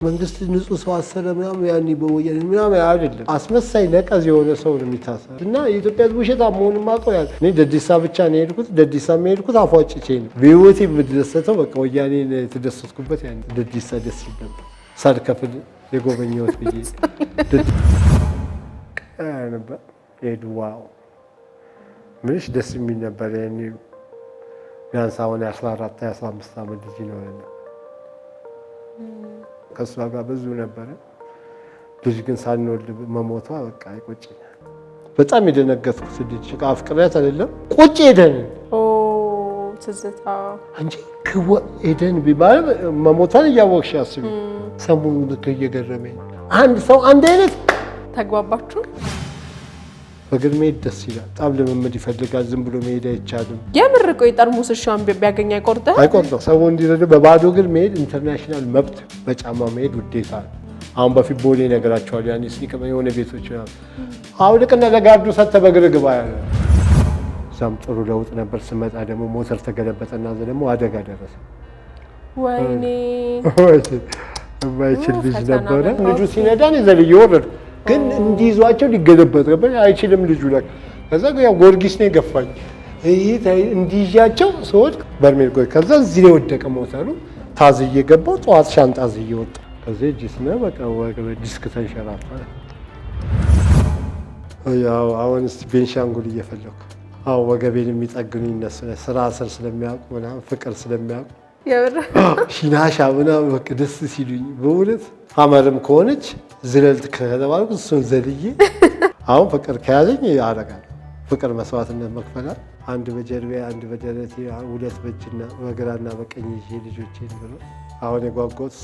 መንግስት ንጹህ ሰው አሰረ ምናምን ያኔ በወያኔ ምናምን አይደለም አስመሳይ ነቀዝ የሆነ ሰው ነው የሚታሰር እና የኢትዮጵያ ውሸታ መሆኑን ማቀው ያለ እኔ ደዲሳ ብቻ ነው የሄድኩት ደዲሳ የሚሄድኩት አፏጭቼ ነው በህይወቴ የምደሰተው በቃ ወያኔን የተደሰትኩበት ያኔ ደዲሳ ደስ ይላል ሳልከፍል የጎበኘሁት ብዬ ነበር ዋው ምንሽ ደስ የሚል ነበር ያኔ ቢያንስ አሁን 14 15 ዓመት ልጅ ነው ያለው ከሷ ጋር ብዙ ነበር ልጅ ግን ሳንወልድ መሞቷ በቃ ይቆጭኛል በጣም የደነገጥኩት ልጅ አፍቅሪያት አይደለም ቁጭ ሄደን ትዝታ እንጂ ከወ ሄደን ቢባል መሞቷን እያወቅሽ አስቢ ሰሞኑን ልክ እየገረመኝ አንድ ሰው አንድ አይነት ተግባባችሁ በእግር መሄድ ደስ ይላል በጣም ልምምድ ይፈልጋል ዝም ብሎ መሄድ አይቻልም የምር ቆይ ጠርሙስሻን ቢያገኝ አይቆርጥም ሰው እንዲረዱ በባዶ እግር መሄድ ኢንተርናሽናል መብት በጫማ መሄድ ውዴታ አሁን በፊት ቦሌ ነገራቸዋል ያኔ ሲቀመ የሆነ ቤቶች አውልቅና ለጋርዱ ሰተ በእግር ግባ ያለ ሳም ጥሩ ለውጥ ነበር ስመጣ ደግሞ ሞተር ተገለበጠና ደግሞ አደጋ ደረሰ ወይኔ ማይችል ልጅ ነበር ልጁ ሲነዳን ይዘልይ ወረድ ግን እንዲይዟቸው ሊገለበጥ ነበር አይችልም ልጁ ላይ ከዛ ያው ጎርጊስ ነው ገፋኝ እንዲያቸው ሰዎች በርሜል ቆይ ከዛ እዚህ ላይ ወደቀ ሞተሩ ታዝዬ ገባው ጧት ሻንጣ ዝዬ ወጣ ከዛ ጂስና በቃ ወገበ ዲስክ ተንሸራፋ ያው አሁን እስቲ ቤንሻንጉል እየፈለኩ አው ወገቤን የሚጠግኑኝ እነሱ ስራ ስር ስለሚያውቁ ምናምን ፍቅር ስለሚያውቁ የብር ሺናሻ ምናምን በቃ ደስ ሲሉኝ በእውነት ሀመርም ከሆነች ዝለልት ከተባልኩ እሱን ዘልዬ አሁን ፍቅር ከያዘኝ ያደርጋል ፍቅር መስዋዕትነት መክፈላል አንድ በጀርቤ አንድ በደረቴ ሁለት በእጅና በግራና በቀኝ ይዤ ልጆቼን ብሎ አሁን የጓጓሁት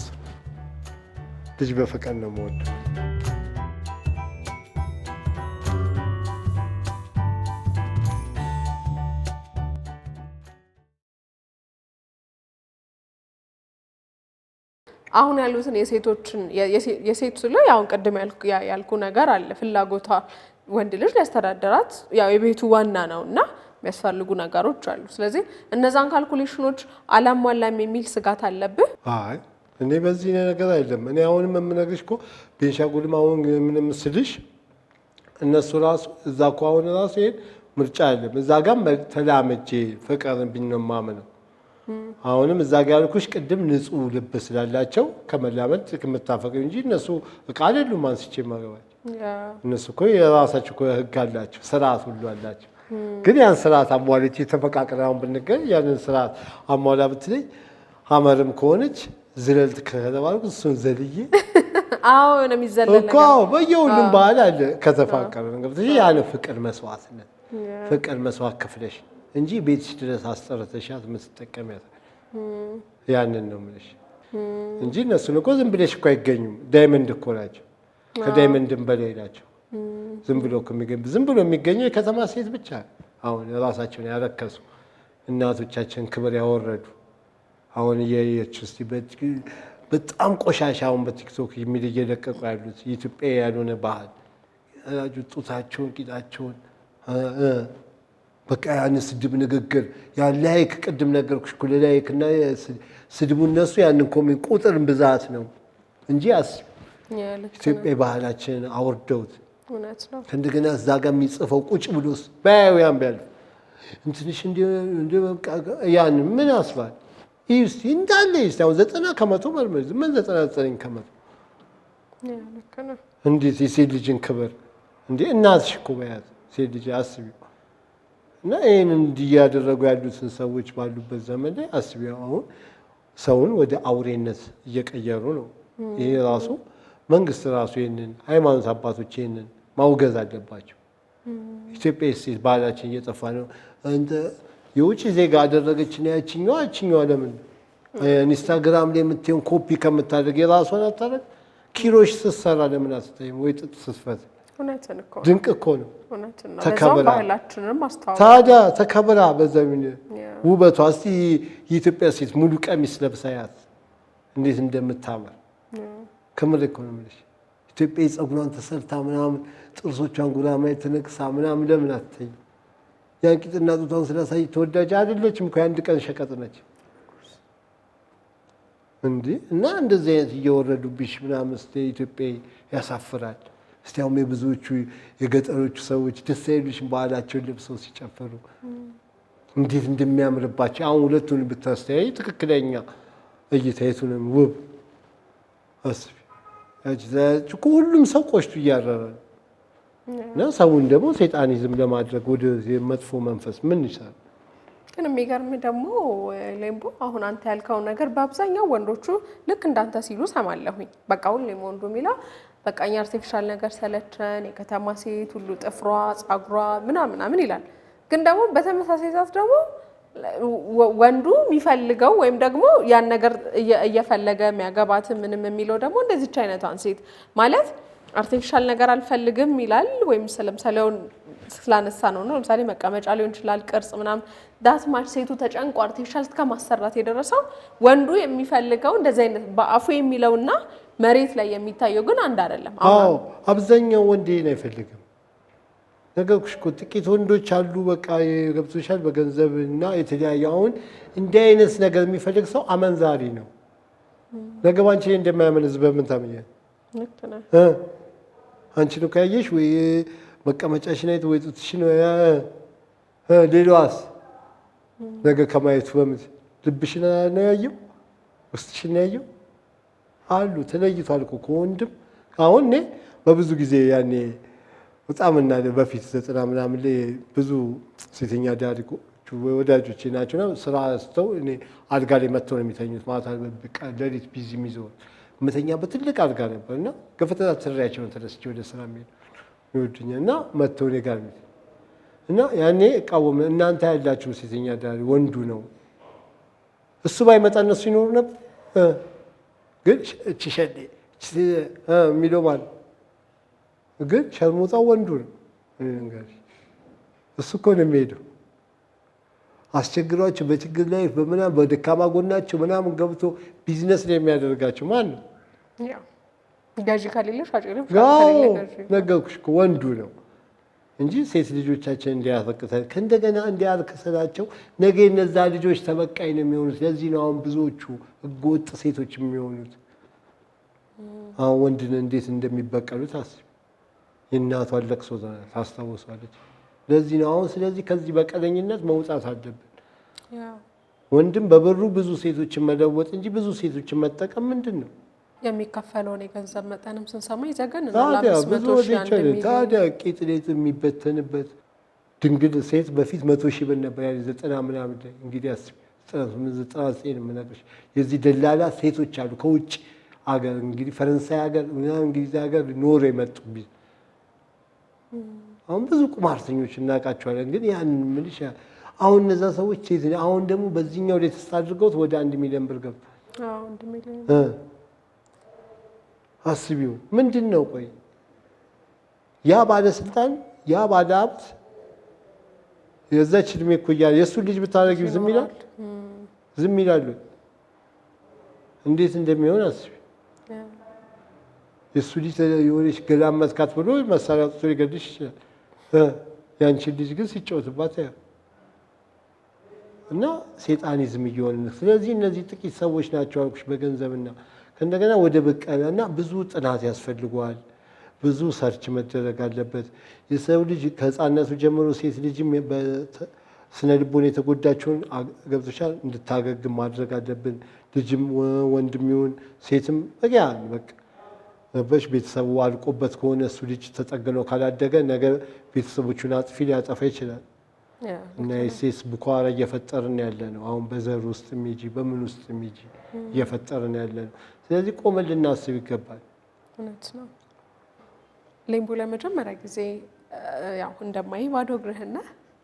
ልጅ በፍቅር ነው የምወደው አሁን ያሉትን የሴቶችን የሴት ላይ ያው ቀደም ያልኩ ነገር አለ ፍላጎቷ ወንድ ልጅ ሊያስተዳድራት ያው የቤቱ ዋና ነውና የሚያስፈልጉ ነገሮች አሉ ስለዚህ እነዛን ካልኩሌሽኖች አላሟላም የሚል ስጋት አለብህ አይ እኔ በዚህ ነገር አይደለም እኔ አሁንም የምነግርሽ እኮ ቤንሻንጉልም አሁን ምንም ስልሽ እነሱ ራሱ እዛ እኮ አሁን ራሱ ይሄን ምርጫ አይደለም እዛ ጋር ተላመጄ ፍቅርን ቢነማመነው አሁንም እዛ ጋር ያልኩሽ ቅድም ንጹህ ልብ ስላላቸው ከመላመድ ከመታፈቀው እንጂ እነሱ እቃ አይደሉም አንስቼ ማገባቸው እነሱ እኮ የራሳቸው እኮ ህግ አላቸው ስርዓት ሁሉ አላቸው ግን ያን ስርዓት አሟልቼ ተፈቃቅረን ብንገኝ ያንን ስርዓት አሟላ ብትለኝ ሀመርም ከሆነች ዝለልት ከተባልኩ እሱን ዘልዬ አዎ ነው የሚዘለል እኮ በየሁሉም ባህል አለ ከተፋቀረን ገብተሽ ያለ ፍቅር መስዋዕትነት ፍቅር መስዋዕት ከፍለሽ እንጂ ቤትሽ ድረስ አስጠርተሻት ምትጠቀሚያት ያንን ነው ምንሽ እንጂ እነሱን እኮ ዝም ብለሽ እኮ አይገኙም ዳይመንድ እኮ ናቸው ከዳይመንድም በላይ ናቸው ዝም ብሎ የሚገኘው የከተማ ሴት ብቻ አሁን ራሳቸውን ያረከሱ እናቶቻችን ክብር ያወረዱ አሁን የዩቲዩብ በጣም ቆሻሻውን በቲክቶክ የሚል እየለቀቁ ያሉት ኢትዮጵያ ያልሆነ ባህል ጡታቸውን ቂጣቸውን በቃ ያን ስድብ ንግግር ያ ላይክ ቅድም ነገርኩሽ እኮ ላይክ እና ስድቡ እነሱ ያንን ኮሜንት ቁጥር ብዛት ነው እንጂ ኢትዮጵያ ባህላችን አወርደውት እውነት ነው እንደገና እዛ ጋር የሚጽፈው ቁጭ ብሎስ ባያውያን ቢያል እንትንሽ እንደ በቃ ያን ምን አስባል ይስቲ እንዳለ ይስታው 90% መልመድ ምን 99% ያለከና እንዴት የሴት ልጅን ክብር እንዴ እናትሽ እኮ በያት ሴት ልጅ አስቢ እና ይሄን እንዲያደርጉ ያሉትን ሰዎች ባሉበት ዘመን ላይ አስቢው አሁን ሰውን ወደ አውሬነት እየቀየሩ ነው ይሄ ራሱ መንግስት ራሱ ይሄንን ሃይማኖት አባቶች ይሄንን ማውገዝ አለባቸው ኢትዮጵያ ሴት ባህላችን እየጠፋ ነው እንደ የውጭ ዜጋ አደረገችና ያቺኛዋ ለምን ኢንስታግራም ላይ የምትየውን ኮፒ ከምታደርግ የራሷን አታረግ ኪሮሽ ስትሰራ ለምን አትታይም ወይ ጥጥ ስትፈት እውነትን እኮ ድንቅ እኮ ነው እውነትን ነው ለዛው ባህላችንን ማስተዋወቅ ታዲያ ተከብራ በዛው ውበቷ እስቲ የኢትዮጵያ ሴት ሙሉ ቀሚስ ለብሳያት እንዴት እንደምታምር ከምር እኮ ነው የምልሽ ኢትዮጵያ ጸጉሯን ተሰርታ ምናምን ጥርሶቿን ጉራማ የተነቅሳ ምናምን ለምን አትታይ ያንቂጥና ጡቷን ስለሳይ ተወዳጅ አይደለችም እኮ አንድ ቀን ሸቀጥ ነች እንዴ እና እንደዚህ አይነት እየወረዱብሽ ምናምን ስ ኢትዮጵያ ያሳፍራል። እስቲ አሁን የብዙዎቹ የገጠሮቹ ሰዎች ደስ አይሉሽም? ባህላቸውን ለብሰው ሲጨፈሩ እንዴት እንደሚያምርባቸው። አሁን ሁለቱን ብታስተያይ ትክክለኛ እይታ የቱንም ውብ አስቢ። ሁሉም ሰው ቆሽቱ እያረረ ነው እና ሰውን ደግሞ ሰይጣኒዝም ለማድረግ ወደ መጥፎ መንፈስ ምን ይሰራል? ግን የሚገርም ደግሞ ሌምቦ አሁን አንተ ያልከው ነገር በአብዛኛው ወንዶቹ ልክ እንዳንተ ሲሉ ሰማለሁኝ። በቃ ሁሌም ወንዱ የሚለው በቃ እኛ አርቲፊሻል ነገር ሰለቸን፣ የከተማ ሴት ሁሉ ጥፍሯ፣ ጸጉሯ ምናምን ይላል። ግን ደግሞ በተመሳሳይ ሰዓት ደግሞ ወንዱ የሚፈልገው ወይም ደግሞ ያን ነገር እየፈለገ የሚያገባት ምንም የሚለው ደግሞ እንደዚች አይነቷን ሴት ማለት አርቲፊሻል ነገር አልፈልግም ይላል። ወይም ለምሳሌውን ስላነሳ ነው ለምሳሌ መቀመጫ ሊሆን ይችላል፣ ቅርጽ ምናምን ዳትማች ሴቱ ተጨንቆ አርቲፊሻል እስከማሰራት የደረሰው ወንዱ የሚፈልገው እንደዚህ አይነት በአፉ የሚለውና መሬት ላይ የሚታየው ግን አንድ አይደለም። አዎ አብዛኛው ወንድ ይሄን አይፈልግም። ነገርኩሽ እኮ ጥቂት ወንዶች አሉ በቃ ገብቶሻል፣ በገንዘብ እና የተለያየ አሁን እንዲህ አይነት ነገር የሚፈልግ ሰው አመንዛሪ ነው። ነገ ባንቺ እንደማያመነዝ በምን ታምኛለሽ? አንቺ ነው ካየሽ ወይ መቀመጫሽን አይቶ ወይ ጡትሽን ሌላዋስ ነገ ከማየቱ በምን ልብሽን ነው ያየው? ውስጥሽን ነው ያየው? አሉ ተለይቷል እኮ ከወንድም። አሁን እኔ በብዙ ጊዜ ያኔ በጣም እና በፊት 90 ምናምን ላይ ብዙ ሴተኛ ዳሪ ወዳጆቼ ናቸውና ስራ ስተው እኔ አልጋ ላይ መጥተው ነው የሚተኙት። ማታ ሌሊት ቢዚ የሚዞር የምተኛበት ትልቅ አልጋ ነበር እና ገፈተታ ትሬያቸውን ተነስቼ ወደ ስራ የሚሄዱ ይወዱኛል እና መጥተው እኔ ጋር እና ያኔ እቃወም። እናንተ ያላችሁ ሴተኛ ዳሪ ወንዱ ነው እሱ ባይመጣ እነሱ ይኖሩ ነበር። ግን እቺ ሸዴ የሚለው ማለት ግን ሸርሙጣው ወንዱ ነው። እሱ እኮ ነው የሚሄደው አስቸግሯቸው በችግር ላይ በምናምን በደካማ ጎናቸው ምናምን ገብቶ ቢዝነስ ላይ የሚያደርጋቸው ማን ነው? ጋጂ ከሌለ ሻጭ ነው። ነገርኩሽ እኮ ወንዱ ነው እንጂ ሴት ልጆቻችን እንዲያፈቅታል ከእንደገና እንዲያልከሰላቸው ነገ እነዛ ልጆች ተበቃይ ነው የሚሆኑት። ለዚህ ነው አሁን ብዙዎቹ ህገወጥ ሴቶች የሚሆኑት። አሁን ወንድን እንዴት እንደሚበቀሉት አስቢ። የእናቷን ለቅሶ ታስታውሳለች። ለዚህ ነው አሁን ስለዚህ ከዚህ በቀለኝነት መውጣት አለብን። ወንድም በብሩ ብዙ ሴቶችን መለወጥ እንጂ ብዙ ሴቶችን መጠቀም ምንድን ነው የሚከፈለውን የገንዘብ መጠንም ስንሰማ ይዘገን ነው። ታዲያ ቂጥ ሌት የሚበተንበት ድንግል ሴት በፊት 100,000 ብር ነበር ያለ 90 ምናምን ላይ እንግዲህ 99 የምነግርሽ የዚህ ደላላ ሴቶች አሉ ከውጭ አገር እንግዲህ ፈረንሳይ ሀገር ምናምን እንግሊዝ ሀገር ኖሮ የመጡብኝ አሁን ብዙ ቁማርተኞች እናውቃቸዋለን። ግን ያን ምልሽ አሁን እነዛ ሰዎች ሴት አሁን ደግሞ በዚህኛው ላይ ተስፋ አድርገውት ወደ 1 ሚሊዮን ብር ገብቷል። 1 ሚሊዮን አስቢው ምንድን ነው? ቆይ ያ ባለስልጣን ያ ባለ ሀብት የዛች እድሜ እኮ እያለ የእሱ ልጅ ብታደርጊው ዝም ይላል? ዝም ይላሉ? እንዴት እንደሚሆን አስቢ። የእሱ ልጅ የሆነች ገላመጥካት ብሎ መሳሪያ አውጥቶ ሊገድልሽ ይችላል። ያንቺን ልጅ ግን ሲጫወትባት ያ እና ሴጣኒዝም እየሆነ ነው። ስለዚህ እነዚህ ጥቂት ሰዎች ናቸው አልኩሽ በገንዘብና ከእንደገና ወደ በቀለ እና ብዙ ጥናት ያስፈልገዋል። ብዙ ሰርች መደረግ አለበት። የሰው ልጅ ከህፃነቱ ጀምሮ ሴት ልጅም በስነ ልቦና የተጎዳቸውን ገብቶሻል እንድታገግም ማድረግ አለብን። ልጅም ወንድም ይሁን ሴትም በቃ በሽ ቤተሰቡ አልቆበት ከሆነ እሱ ልጅ ተጠግኖ ካላደገ ነገ ቤተሰቦቹን አጥፊ ሊያጠፋ ይችላል። እና የሴስ ቡኳራ እየፈጠርን ያለ ነው። አሁን በዘር ውስጥ የሚጂ በምን ውስጥ የሚጂ እየፈጠርን ያለ ነው። ስለዚህ ቆመን ልናስብ ይገባል። እውነት ነው። ሌምቦ ለመጀመሪያ ጊዜ ያው እንደማይ ባዶ እግርህና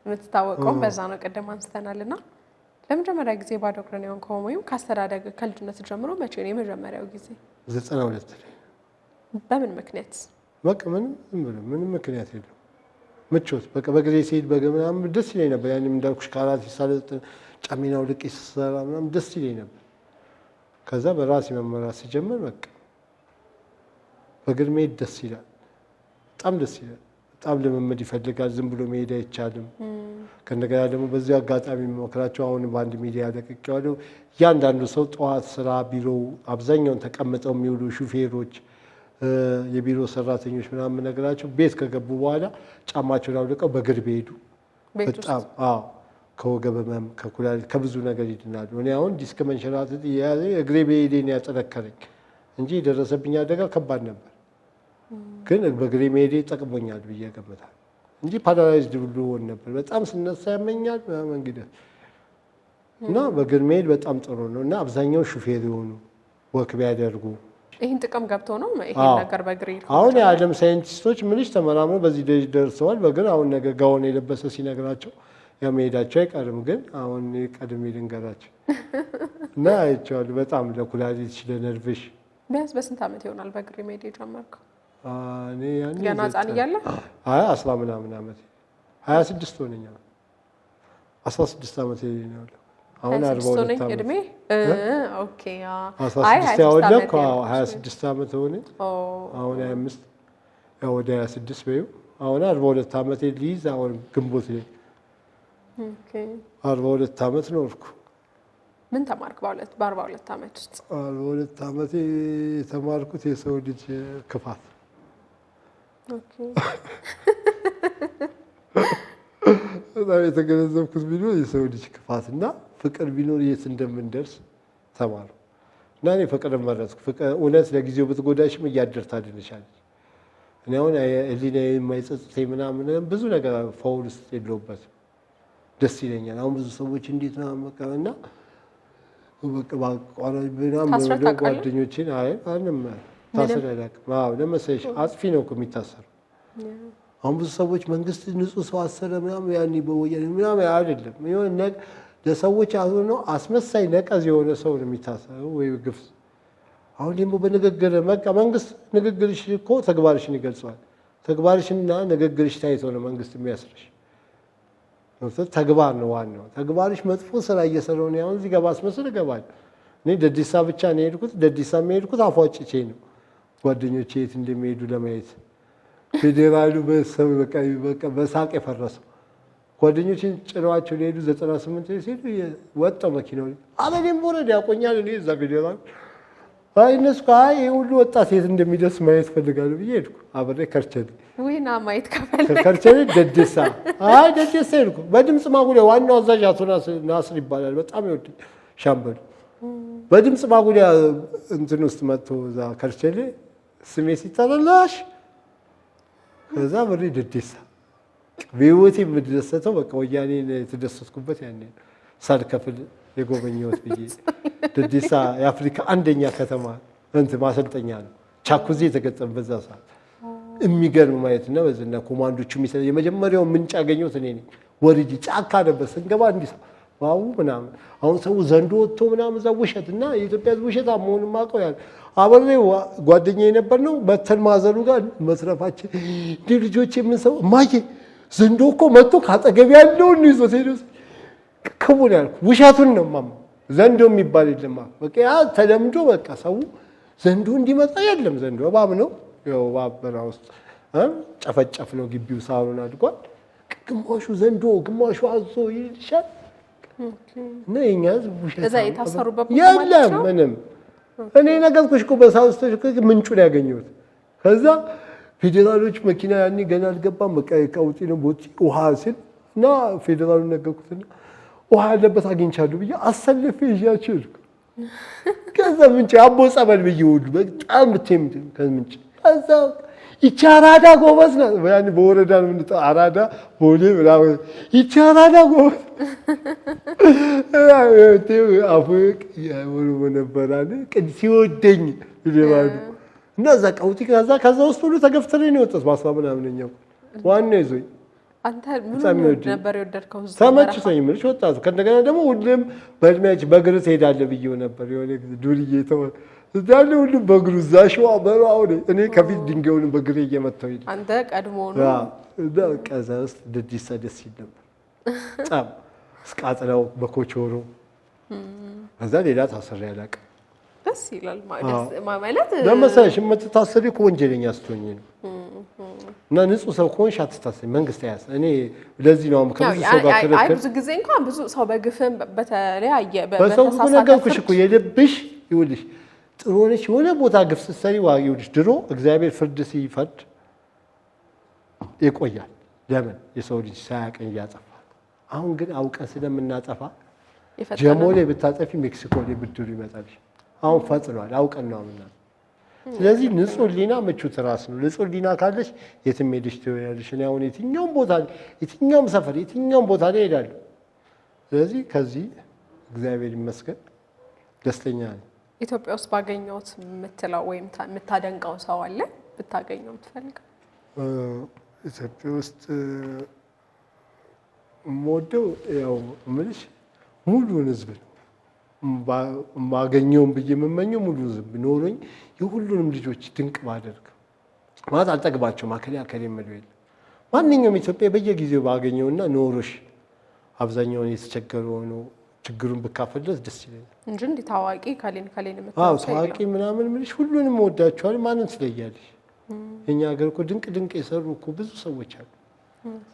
የምትታወቀው በዛ ነው። ቀደም አንስተናልና ለመጀመሪያ ጊዜ ባዶ እግርህን የሆንከው ወይም ካስተዳደግ ከልጅነት ጀምሮ መቼ ነው የመጀመሪያው ጊዜ? 92 ላይ። በምን ምክንያት? በቃ ምንም ምክንያት የለውም። ምቾት በቃ በግሬ ሲሄድ በገምናም ደስ ይለኝ ነበር። ያንም እንዳልኩሽ ካራት ይሳለጥ ጫሚናው ልቅ ይሰራ ምናምን ደስ ይለኝ ነበር። ከዛ በራሴ መመራት ሲጀምር በቃ በእግር መሄድ ደስ ይላል። በጣም ደስ ይላል። በጣም ልምምድ ይፈልጋል። ዝም ብሎ መሄድ አይቻልም። ከእንደገና ደግሞ በዚህ አጋጣሚ የሚመክራቸው አሁን በአንድ ሚዲያ ለቅቄዋለሁ። እያንዳንዱ ሰው ጠዋት ስራ ቢሮ አብዛኛውን ተቀምጠው የሚውሉ ሹፌሮች፣ የቢሮ ሰራተኞች ምናምን ነገራቸው ቤት ከገቡ በኋላ ጫማቸውን አውልቀው በእግር ቢሄዱ በጣም ከወገብ ህመም ከኩላሊት ከብዙ ነገር ይድናሉ። እኔ አሁን ዲስክ መንሸራተት እግሬ በሄዴን ያጠነከረኝ እንጂ የደረሰብኝ አደጋ ከባድ ነበር። ግን በእግሬ መሄዴ ጠቅሞኛል ብዬ እገምታለሁ እንጂ ፓራላይዝድ ሁሉ ሆን ነበር። በጣም ስነሳ ያመኛል ምናምን እንግዲህ እና በእግር መሄድ በጣም ጥሩ ነው እና አብዛኛው ሹፌር የሆኑ ወክ ቢያደርጉ ይህን ጥቅም ገብተው ነው ይሄን ነገር በእግር አሁን የዓለም ሳይንቲስቶች ምንሽ ተመራምረው በዚህ ደርሰዋል። በእግር አሁን ነገ ጋውን የለበሰ ሲነግራቸው መሄዳቸው አይቀርም። ግን አሁን ቀድሜ ልንገራቸው እና አይቼዋለሁ። በጣም ለኩላሊትሽ ለነርቭሽ። ቢያንስ በስንት ዓመት ይሆናል በእግር መሄድ የጀመርከው? እኔ ያኔ ገና ህፃን እያለ 10 ምናምን ዓመት 26 ሆነኛ 16 ዓመት ነው። አሁን 42 ዓመት እድሜ ኦኬ። አይ 26 ዓመት ሆነ። አሁን 25 ያው ወደ 26 በይው። አሁን 42 ዓመት ልይዝ አሁን ግንቦት ላይ 42 ዓመት ኖርኩ። ምን ተማርክ በ42 ዓመት ውስጥ? 42 ዓመት የተማርኩት የሰው ልጅ ክፋት። በጣም የተገነዘብኩት ቢኖር የሰው ልጅ ክፋት እና ፍቅር ቢኖር የት እንደምንደርስ ተማሩ እና እኔ ፍቅርን መረጥኩ። እውነት ለጊዜው ብትጎዳሽም እያደር ታድንሻለች። እኔ አሁን ህሊና የማይጸጽተኝ ምናምን ብዙ ነገር ፋውል ውስጥ የለውበትም። ደስ ይለኛል። አሁን ብዙ ሰዎች እንዴት ነው እና ጓደኞቼን ታስሬ አላውቅም። ለመሰለሽ አጥፊ ነው እኮ የሚታሰረው። አሁን ብዙ ሰዎች መንግስት ንጹህ ሰው አሰረ ምናምን ያኔ በወያኔ ምናምን አይደለም። ለሰዎች ነው አስመሳይ ነቀዝ የሆነ ሰው ነው የሚታሰረው ወይ ግፍ። አሁን ደግሞ በንግግር በቃ መንግስት ንግግርሽ እኮ ተግባርሽን ይገልጸዋል። ተግባርሽና ንግግርሽ ታይቶ ነው መንግስት የሚያስርሽ። ተግባር ነው ዋናው። ተግባርሽ መጥፎ ስራ እየሰራው ነው። አሁን እዚህ ጋር ባስመስል እገባለሁ። እኔ ደዲሳ ብቻ ነው የሄድኩት። ደዲሳ የሚሄድኩት አፏጭቼ ነው ጓደኞቼ የት እንደሚሄዱ ለማየት። ፌዴራሉ በሰው በቃ በሳቅ የፈረሰው ጓደኞቼን ጭነዋቸው ሊሄዱ 98 ላይ ሲሄዱ ወጣው መኪናው አበዴም ወረድ ያቆኛል። እኔ እዛ ፌዴራል እነሱ ይሄ ሁሉ ወጣት የት እንደሚደርስ ማየት ፈልጋለሁ ብዬ ሄድኩ። አብሬ ከርቸሌ ወይና ማየት ከፈለክ ከርቸሌ ደዲሳ ደዲሳ ሄድኩ። በድምፅ ማጉሊያ ዋናው አዛዥ አቶ ናስር ይባላል። በጣም ይወደኝ ሻምበል። በድምፅ ማጉሊያ እንትን ውስጥ መጥቶ እዛ ከርቸሌ ስሜ ሲጠራላሽ ከዛ በሬ ደዲሳ በህይወቴ የምደሰተው በቃ ወያኔን የተደሰትኩበት ያኔ ሳልከፍል የጎበኘሁት ብዬ። ደዲሳ የአፍሪካ አንደኛ ከተማ እንትን ማሰልጠኛ ነው። ቻኩዜ የተገጠመበት በዛ ሰዓት የሚገርም ማየት እና በዝና ኮማንዶቹ የሚሰራ የመጀመሪያው ምንጭ ያገኘሁት እኔ ነኝ። ወርጂ ጫካ ነበር ስንገባ እንዲህ ዋው ምናምን። አሁን ሰው ዘንዶ ወጥቶ ምናምን እዛ ውሸት እና የኢትዮጵያ ሕዝብ ውሸት መሆኑን ማውቀው ያለ አበሬ ጓደኛዬ ነበር ነው በተን ማዘሩ ጋር መስረፋችን እንደ ልጆች የምንሰው ማየ ዘንዶ እኮ መጥቶ ካጠገብ ያለውን ይዞት ሄዶ ክቡን ያልኩ ውሸቱን ነው ማማ። ዘንዶ የሚባል የለም በቃ ያ ተለምዶ በቃ ሰው ዘንዶ እንዲመጣ የለም። ዘንዶ እባብ ነው። ያው እባብ በራ ውስጥ ጨፈጨፍ ነው ግቢው ሳሩን አድጓል። ግማሹ ዘንዶ ግማሹ አዞ ይልሻል። እና የኛ ህዝብ ውሸት እዛ የታሰሩበት የለም ምንም። እኔ ነገርኩሽ እኮ በሳውስቶች ምንጩን ያገኘሁት። ከዛ ፌዴራሎች መኪና ያኔ ገና አልገባም። በቃ ቀውጢ ነው ቦቲ ውሃ ሲል እና ፌዴራሉን ነገርኩትና ውሃ ያለበት አግኝቻለሁ ብዬ አሰልፌ ይዣቸው ሄድኩ። ከዛ ምንጭ አቦ ጸበል ብዬ ሁሉ በጣም ብትም ከምንጭ ከዛ ይቺ አራዳ ጎበዝ ናት። ያኔ በወረዳ ነው የምንጠራው አራዳ ቦሌ ምናምን ይቺ አራዳ ጎበዝ አፉቅ ያወሩ ነበራለ ቅድ ሲወደኝ ይለዋል እና እዛ ቀውጢ ከዛ ውስጥ ሁሉ ተገፍተሬ ነው የወጣሁት። በአስራ ምናምነኛው ዋናው ይዞኝ አንተ ምን ነበር የወደድከው? ተመችቶኝ ምንሽ ወጣቱ ከእንደገና ደግሞ ሁሉም በእድሜያችን በእግር ትሄዳለህ ብዬው ነበር። የሆነ ዱርዬ ተወ እዛለ ሁሉም በእግሩ እዛ ሸዋ በረሃው እኔ ከፊት ድንጋዩን በእግሬ እየመታው ይል አንተ ቀድሞ ነው እዛ ቀዛ ውስጥ ደዲሳ ደስ ይል ነበር። በጣም እስቃጥለው በኮቾሮ ከዛ ሌላ ታሰሪ አላውቅም። ደስ ይላል ማለት ለመሰለሽ የምትታሰሪ ከወንጀለኛ ስትሆኚ ነው። እና ንጹህ ሰው ከሆንሽ አትታሰሪ፣ መንግስት ያስ እኔ ለዚህ ነው ከብዙ ሰው ጋር ክርክር ብዙ ጊዜ እንኳን ብዙ ሰው በግፍም በተለያየ በሰው ነገርኩሽ እኮ የልብሽ ይኸውልሽ ጥሩ ሆነሽ የሆነ ቦታ ግፍ ስትሰሪ ይኸውልሽ ድሮ እግዚአብሔር ፍርድ ሲፈርድ ይቆያል። ለምን የሰው ልጅ ሳያቀኝ ያጠፋል። አሁን ግን አውቀን ስለምናጠፋ ጀሞ ላይ ብታጠፊ ሜክሲኮ ላይ ብድሩ ይመጣልሽ። አሁን ፈጥኗል፣ አውቀን ነው ምናምን። ስለዚህ ንጹህ ሕሊና ምቹ ትራስ ነው። ንጹህ ሕሊና ካለሽ የትም ሄደሽ ትወያለሽ። እኔ አሁን የትኛውም ቦታ የትኛውም ሰፈር የትኛውም ቦታ ላይ እሄዳለሁ። ስለዚህ ከዚህ እግዚአብሔር ይመስገን ደስተኛ ነኝ። ኢትዮጵያ ውስጥ ባገኘሁት የምትለው ወይም የምታደንቀው ሰው አለ ብታገኘው የምትፈልገው? ኢትዮጵያ ውስጥ የምወደው ያው የምልሽ ሙሉን ህዝብ ነው ማገኘውን ብዬ የምመኘው ሙሉ ህዝብ ኖሮኝ የሁሉንም ልጆች ድንቅ ባደርግ ማለት አልጠግባቸውም። አከሌ የምለው የለም። ማንኛውም ኢትዮጵያ በየጊዜው ባገኘውና ኖሮሽ አብዛኛውን የተቸገረ ሆኖ ችግሩን ብካፈልለት ደስ ይለኛል እንጂ እንዲህ ታዋቂ ካሌን የምታውቀው ታዋቂ ምናምን የምልሽ ሁሉንም ወዳቸዋል። ማንን ትለያለሽ? የኛ ሀገር እኮ ድንቅ ድንቅ የሰሩ እኮ ብዙ ሰዎች አሉ።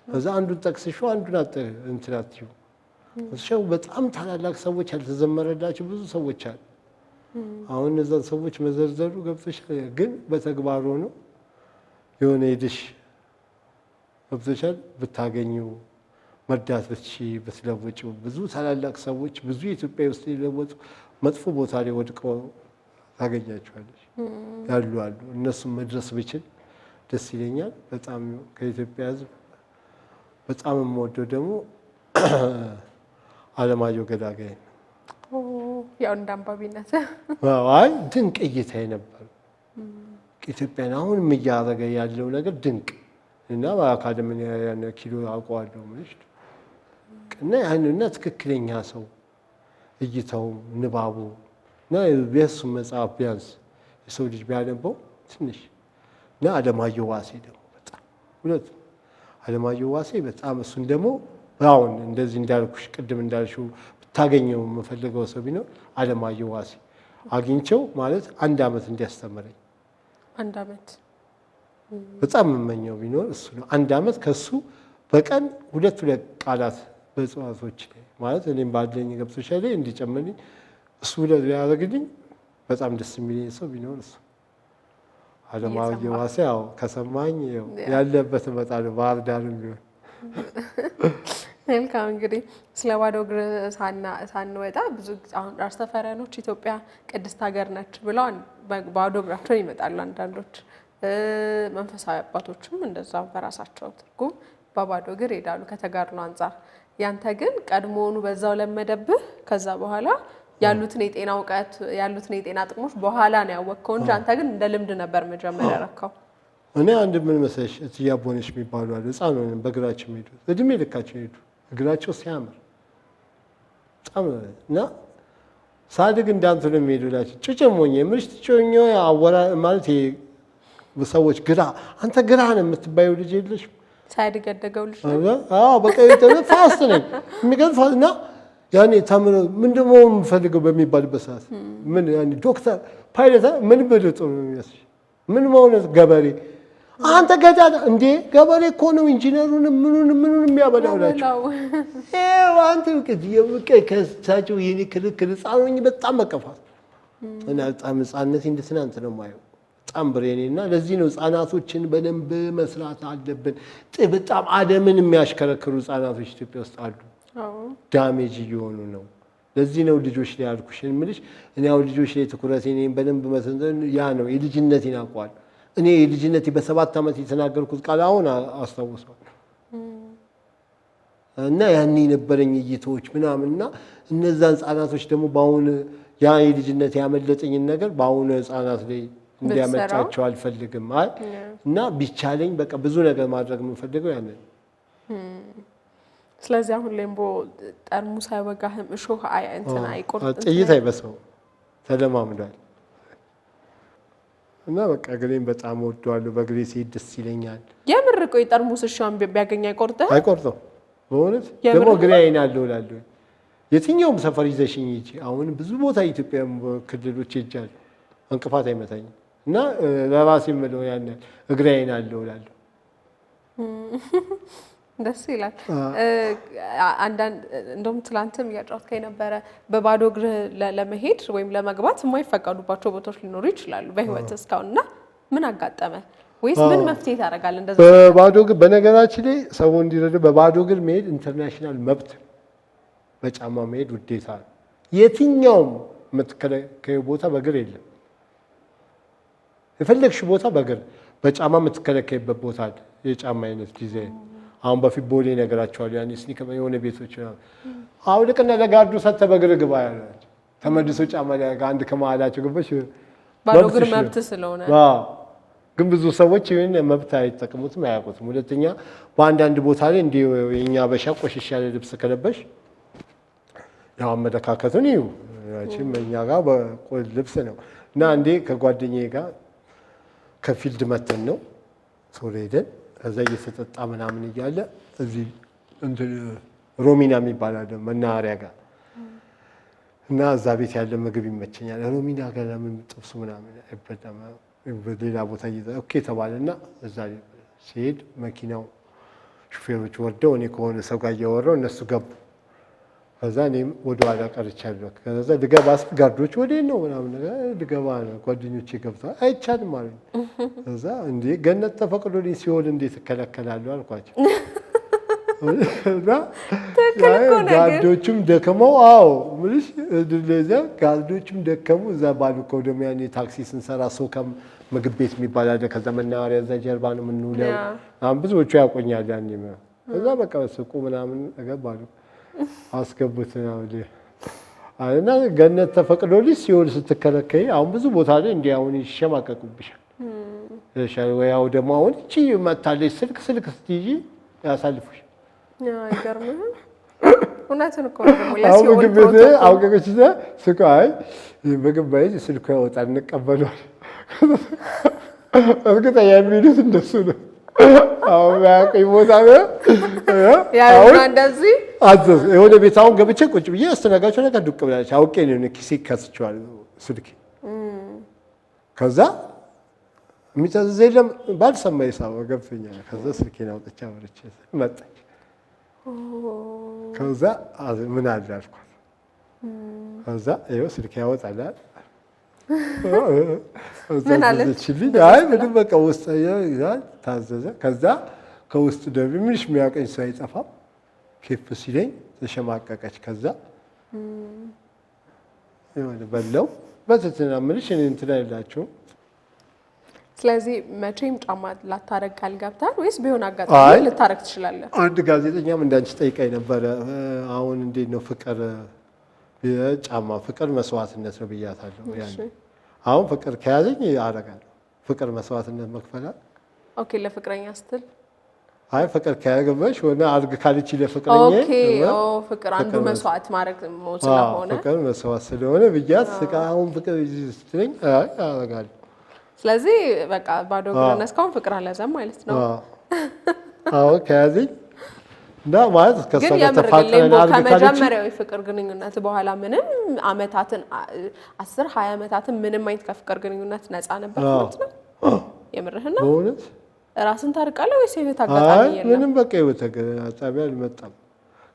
ከዛ አንዱን ጠቅስሽው አንዱን እንትናትዩ እሺው በጣም ታላላቅ ሰዎች ያልተዘመረላቸው ብዙ ሰዎች አሉ። አሁን እነዛን ሰዎች መዘርዘሩ ገብቶሻል። ግን በተግባር ሆኖ የሆነ ሄደሽ ገብቶሻል ብታገኙ መርዳት ብትለውጪው ብዙ ታላላቅ ሰዎች ብዙ ኢትዮጵያ ውስጥ የለወጡ መጥፎ ቦታ ላይ ወድቀው ታገኛቸዋለሽ ያሉ አሉ። እነሱም መድረስ ብችል ደስ ይለኛል በጣም። ከኢትዮጵያ ሕዝብ በጣም የምወደው ደግሞ አለማየሁ ገላጋይ ነው። ያው እንደ አንባቢነት አይ ድንቅ እይታ ነበር። ኢትዮጵያን አሁንም እያደረገ ያለው ነገር ድንቅ እና በአካዳሚ ያን ኪሎ አውቀዋለሁ ማለት እና ያንና ትክክለኛ ሰው እይታው ንባቡ እና የሱ መጽሐፍ ቢያንስ የሰው ልጅ ቢያነበው ትንሽ እና አለማየሁ ዋሴ ደግሞ በጣም ሁለት አለማየሁ ዋሴ በጣም እሱን ደግሞ አሁን እንደዚህ እንዳልኩሽ ቅድም እንዳልሽው ብታገኘው የምፈልገው ሰው ቢኖር አለማየሁ ዋሴ አግኝቸው ማለት 1 ዓመት እንዲያስተምረኝ 1 ዓመት በጣም የምመኘው ቢኖር እሱ ነው። 1 ዓመት ከሱ በቀን 2 ቃላት በጽዋቶች ላይ ማለት እኔም ባለኝ ገብቶሻል ላይ እንዲጨምርልኝ እሱ ያደርግልኝ በጣም ደስ የሚለኝ ሰው ቢኖር እሱ አለማየሁ ዋሴ። ያው ከሰማኝ ያለበት በጣም ባህር ዳርም ቢሆን መልካም። እንግዲህ ስለ ባዶ እግር ሳንወጣ ብዙ አሁን አስተፈሪያኖች ኢትዮጵያ ቅድስት ሀገር ነች ብለው ባዶ እግራቸውን ይመጣሉ አንዳንዶች። መንፈሳዊ አባቶችም እንደዛው በራሳቸው ትርጉም በባዶ እግር ይሄዳሉ ከተጋድሎ አንጻር። ያንተ ግን ቀድሞውኑ በዛው ለመደብህ ከዛ በኋላ ያሉትን የጤና እውቀት ያሉትን የጤና ጥቅሞች በኋላ ነው ያወቅከው እንጂ አንተ ግን እንደ ልምድ ነበር መጀመሪያ ያረከው። እኔ አንድ ምን መሰለሽ እትዬ አቦነሽ የሚባሉ አሉ። ህፃን ሆነን በእግራቸው ሄዱ። እድሜ ልካቸው ሄዱ። እግራቸው ሲያምር በጣም እና ሳድግ እንዳንተ ነው የሚሄዱላቸው። ጭጭሞኝ የምልሽ ትጮኛ አወራ ማለት ሰዎች ግራ አንተ ግራ ነው የምትባየው ልጅ የለሽ ሳይድግ ያደገው ልጅ አዎ በቃ ፋስት ነኝ የሚገርም እና ያኔ ታምሮ ምንድነው የምፈልገው በሚባልበት ሰዓት ምን ያኔ ዶክተር ፓይለት ምን በለጡ ነው የሚያስሽ ምን ማለት ገበሬ አንተ ገዳዳ እንዴ ገበሬ እኮ ነው ኢንጂነሩን ምኑን የሚያበላውላችሁ አንተ ከሳቸው የኔ ክርክር ህፃኖኝ በጣም መቀፋት እና በጣም ህፃንነት እንደትናንት ነው የማየው በጣም ብሬኔና ለዚህ ነው ህፃናቶችን በደንብ መስራት አለብን። በጣም አደምን የሚያሽከረክሩ ህፃናቶች ኢትዮጵያ ውስጥ አሉ። ዳሜጅ እየሆኑ ነው። ለዚህ ነው ልጆች ላይ ያልኩሽን የምልሽ እኔ አሁን ልጆች ላይ ትኩረት እኔን በደንብ መሰንዘን ያ ነው የልጅነቴን አውቀዋል። እኔ የልጅነቴ በ7 ዓመት የተናገርኩት ቃል አሁን አስታውሰዋል እና ያኔ የነበረኝ እይታዎች ምናምንና እነዛ ህፃናቶች ደግሞ በአሁን ያ የልጅነት ያመለጠኝን ነገር በአሁኑ ህፃናት ላይ እንዲያመጣቸው አልፈልግም እና ቢቻለኝ በቃ ብዙ ነገር ማድረግ የምፈልገው ያንን። ስለዚህ አሁን ሌምቦ ጠርሙስ አይወጋህም፣ እሾህ እንትን አይቆርጥም፣ ጥይት አይበሳው ተለማምዷል እና በቃ እግሬን በጣም ወደዋለሁ። በእግሬ ሲሄድ ደስ ይለኛል። የምር ቆይ ጠርሙስ እሾህን ቢያገኝ አይቆርጥም? አይቆርጥም በእውነት ደግሞ እግሬ አይናለሁ እላለሁ። የትኛውም ሰፈር ይዘሽኝ ሂጂ። አሁን ብዙ ቦታ ኢትዮጵያ ክልሎች ሄጃለሁ፣ እንቅፋት አይመታኝም እና ለራሴ የምለው ያን እግሬ አይናለሁ እላለሁ። ደስ ይላል። አንዳንድ እንደውም ትላንትም እያጫወትከኝ ነበረ በባዶ እግር ለመሄድ ወይም ለመግባት የማይፈቀዱባቸው ቦታዎች ሊኖሩ ይችላሉ በህይወት እስካሁን እና ምን አጋጠመ ወይስ ምን መፍትሄ ታደርጋለህ? እንደዛ በባዶ እግር በነገራችን ላይ ሰው እንዲረዳ በባዶ እግር መሄድ ኢንተርናሽናል መብት፣ በጫማ መሄድ ውዴታ ነው። የትኛውም የምትከለከዩ ቦታ በእግር የለም። የፈለግሽ ቦታ በእግር በጫማ የምትከለከይበት ቦታ አለ። የጫማ አይነት ዲዛይን አሁን በፊት ቦሌ ነገራቸዋል። ያኔ ስኒከር የሆነ ቤቶች አውልቅና ለጋርዱ ሰተ በእግር ግባ ያላቸው ተመልሶ ጫማ ላይ አንድ ከመሀላቸው ግበሽ ባዶ እግር መብት ስለሆነ ግን ብዙ ሰዎች ይሄን መብት አይጠቀሙትም፣ አያውቁትም። ሁለተኛ በአንዳንድ ቦታ ላይ እንዲህ የኛ በሻ ቆሽሽ ያለ ልብስ ከለበሽ ያው አመለካከቱን ይዩ ያቺም እኛ ጋር በቆል ልብስ ነው እና አንዴ ከጓደኛዬ ጋር ከፊልድ መተን ነው ሶሪ ሄደን ከዛ እየተጠጣ ምናምን እያለ እዚህ እንትን ሮሚና የሚባል አለ መናኸሪያ ጋር እና እዛ ቤት ያለ ምግብ ይመቸኛል። ሮሚና ጋር ለምን ጥብሱ ምናምን አይበላም በሌላ ቦታ ኦኬ ተባለና እዛ ሲሄድ መኪናው ሹፌሮች ወርደው እኔ ከሆነ ሰው ጋር እያወራሁ እነሱ ገቡ። ከዛ እኔም ወደ ኋላ ቀርቻለሁ። ከዛ ልገባ ስል ጋርዶች ወዴት ነው ምናምን ነገር ልገባ ነው ጓደኞቼ ገብተዋል አይቻልም ማለት ነው። ከዛ እንዴ ገነት ተፈቅዶልኝ ሲሆን እንዴት እከለከላለሁ አልኳቸው። ጋርዶቹም ደከመው ምልሽ እንደዛ ጋርዶቹም ደከሙ። እዛ ባሉ ደግሞ ያኔ ታክሲ ስንሰራ ሶከም ምግብ ቤት የሚባል አለ። ከዛ መናኸሪያ እዛ ጀርባ ነው የምንውለው። አሁን ብዙዎቹ ያውቁኛል ያኔ። ከዛ በቃ ሱቁ ምናምን ነገር ባሉ አስገቡት ነው እና ገነት ተፈቅዶልኝ ሲሆን ስትከለከይ አሁን ብዙ ቦታ ላይ እንዲህ አሁን ይሸማቀቁብሻል። ወይ ደግሞ አሁን እቺ መታለች ስልክ ስትይጂ ያሳልፉሽ። አይገርምም? እውነቱን እኮ ነው። ለሲኦል ምግብ ቤት አውቀቀች ስቃይ ምግብ ቤት ስልኩ ያወጣል እንቀበሏል። እርግጠኛ የሚሉት እንደሱ ነው። አሁን ያቀይ ቦታ ነው ያው እንደዚህ አዘዝ የሆነ ቤት አሁን ገብቼ ቁጭ ብዬ አስተናጋቸው ነገር ዱቅ ብላለች። አውቄ ነው ኪሴ ከስቸዋል ስልኬ። ከዛ የሚታዘዝ የለም ባልሰማ ይሳብ ገብቶኛል። ከዛ ስልኬን አውጥቼ አወርቼ መጣች። ከዛ ምን አለ አልኳት። ከዛ ይኸው ስልኬ ያወጣል ምን አለችልኝ? አይ ምንም በቃ ውስጥ ይላል ታዘዘ። ከዛ ከውስጥ ደግሞ ምንሽ የሚያውቀኝ ሰው አይጠፋም። ኬፍ ሲለኝ ተሸማቀቀች። ከዛ የሆነ በለው በትትና ምንሽ እኔ እንትን አይላቸውም። ስለዚህ መቼም ጫማ ላታረግ ቃል ገብታል ወይስ ቢሆን አጋጣሚ ልታረግ ትችላለህ? አንድ ጋዜጠኛም እንዳንቺ ጠይቀኝ ነበረ። አሁን እንዴት ነው ፍቅር የጫማ ፍቅር መስዋዕትነት ነው ብያታለሁ። አሁን ፍቅር ከያዘኝ አደርጋለሁ። ፍቅር መስዋዕትነት መክፈላል። ኦኬ ለፍቅረኛ ስትል አይ ፍቅር ከያገበሽ ሆነ አድርግ ካልቺ ለፍቅረኛ ኦኬ ፍቅር አንዱ መስዋዕት ማድረግ ስለሆነ ፍቅር መስዋዕት ስለሆነ ብያት አሁን ፍቅር ስትለኝ አይ አደርጋለሁ። ስለዚህ በቃ ባዶ እግር እስካሁን ፍቅር አልያዘም ማለት ነው። አዎ ከያዘኝ እና ማለት ከሷ ጋር ተፋቀረን ከመጀመሪያው የፍቅር ግንኙነት በኋላ ምንም አመታትን 10-20 አመታትን ምንም አይነት ከፍቅር ግንኙነት ነፃ ነበር ማለት ነው። የምርህና በእውነት ራስን ታርቃለህ ወይስ የህይወት አጋጣሚ የለም? ምንም በቃ የህይወት አጋጣሚ አልመጣም።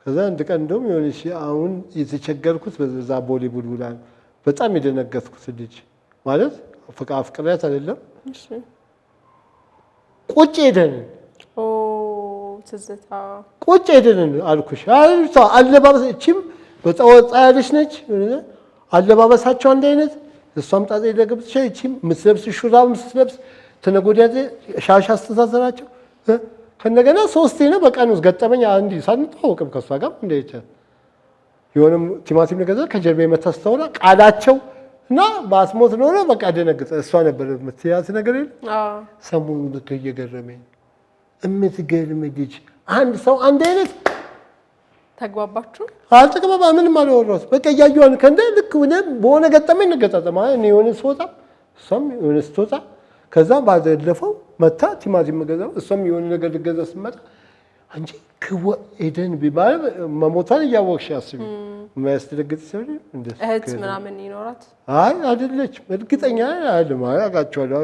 ከዛ አንድ ቀን እንደውም የሆነች አሁን የተቸገርኩት በዛ ቦሌ ቡልቡላ በጣም የደነገጥኩት ልጅ ማለት ፍቅሪያት አይደለም። እሺ ቁጭ ሄደን ትዝታ ቁጭ ሄደን አልኩሽ አይቷ አለባበስ እቺም በጣም ያለች ነች። አለባበሳቸው አንድ አይነት እሷም ጣጣ ይደገብሽ እቺም ምትለብስ ሹራብ ምትለብስ ተነጎዳያ ሻሽ አስተሳሰራቸው ከነገና ሶስቴ ነው በቀን ውስጥ ገጠመኝ። አንዲ ሳንተዋወቅም ከሷ ጋር እንደይቻ የሆነም ቲማቲም ነገር ከጀርባ የመታስተውና ቃላቸው እና ባስሞት ነው በቃ ደነገጠ። እሷ ነበር የምትያዝ ነገር የለም። ሰሞኑን ልክ እየገረመኝ እምትገርም ልጅ አንድ ሰው አንድ አይነት ተግባባችሁ? አልተግባባ ምንም አልወራሁት በቃ እያየኋት ከእንደ ልክ በሆነ ገጠመኝ እንገጣጠማ እኔ የሆነ ስወጣ እሷም የሆነ ስትወጣ ከዛ ባለፈው መታ ቲማቲም መገዛው እሷም የሆነ ነገር ልገዛ ስትመጣ አንቺ ክወ ኤደን ቢባል መሞቷን እያወቅሽ አስቢ። የሚያስደነግጥ ሰው እንደዚህ እህት ምናምን ይኖራት አይ አይደለች እርግጠኛ አይደለም አያውቃቸዋለሁ።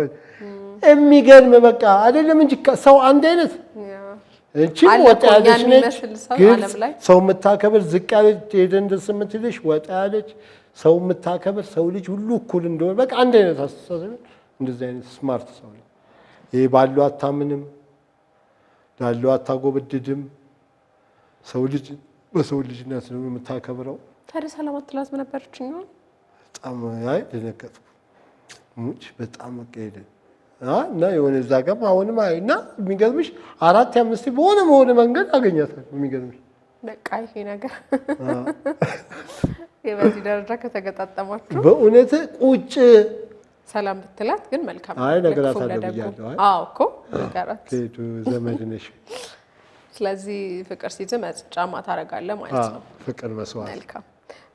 የሚገርም በቃ አይደለም እንጂ ሰው አንድ አይነት እንቺ ወጣ ያለች ነች። ሰው የምታከብር ዝቅ ያለች ሄደን ደስ የምትልሽ ወጣ ያለች ሰው የምታከብር ሰው ልጅ ሁሉ እኩል እንደሆነ በቃ አንድ አይነት አስተሳሰብ እንደዚህ አይነት ስማርት ሰው ነው። ይሄ ባለው አታምንም፣ ላለው አታጎበድድም። ሰው ልጅ በሰው ልጅነት ነው የምታከብረው። ታዲያ ሰላም አትላት ነበርችኝ በጣም አይ ደነገጥኩ። ሙጭ በጣም ቀይደ እና የሆነ እዛ ጋር አሁንም አይና የሚገርምሽ 4-5 በሆነ መንገድ አገኛታለሁ። የሚገርምሽ በቃ ይሄ ነገር የበዚህ ደረጃ ከተገጣጠማችሁ በእውነት ቁጭ ሰላም ብትላት ግን መልካም አይ ነገራት አለብያለሁ። አዎ እኮ ነገራት ከቱ ዘመድ ነሽ። ስለዚህ ፍቅር ሲዝም ጫማ ታረጋለህ ማለት ነው። ፍቅር መስዋዕት። መልካም።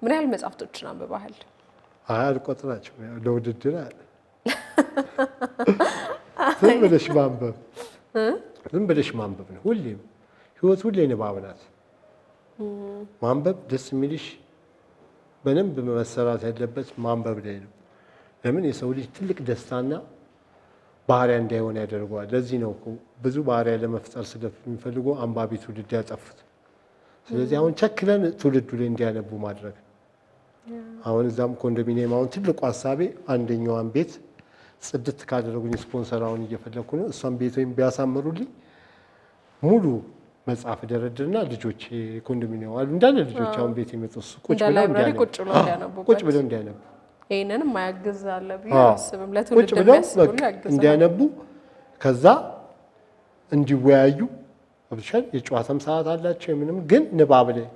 ምን ያህል መጽሐፍቶችን አንብበሃል? አይ አልቆጥራቸውም። ያው ለውድድር አለ ዝም ብለሽ ማንበብ ነው። ሁሌም ህይወት ሁሌ ንባብ ናት። ማንበብ ደስ የሚልሽ በደንብ መሰራት ያለበት ማንበብ ላይ ነው። ለምን የሰው ልጅ ትልቅ ደስታና ባህሪያ እንዳይሆን ያደርገዋል። ለዚህ ነው እኮ ብዙ ባህሪያ ለመፍጠር ስለሚፈልጉ አንባቢ ትውልድ ያጠፉት። ስለዚህ አሁን ቸክለን ትውልዱ ላይ እንዲያነቡ ማድረግ። አሁን እዛም ኮንዶሚኒየም አሁን ትልቁ ሀሳቤ አንደኛዋን ቤት ጽድት ካደረጉኝ ስፖንሰር አሁን እየፈለኩ ነው። እሷን ቤት ወይም ቢያሳምሩልኝ ሙሉ መጽሐፍ ደረድርና ልጆች ኮንዶሚኒየም አሉ እንዳለ ልጆች አሁን ቤት የመጡ ቁጭ ብለው እንዲያነቡ ይሄንንም ማያግዝ አለ ቢያስብም ለትውልድ የሚያስቡል ያግዛል እንዲያነቡ ከዛ እንዲወያዩ ብቻል የጨዋታም ሰዓት አላቸው። ምንም ግን ንባብ ላይ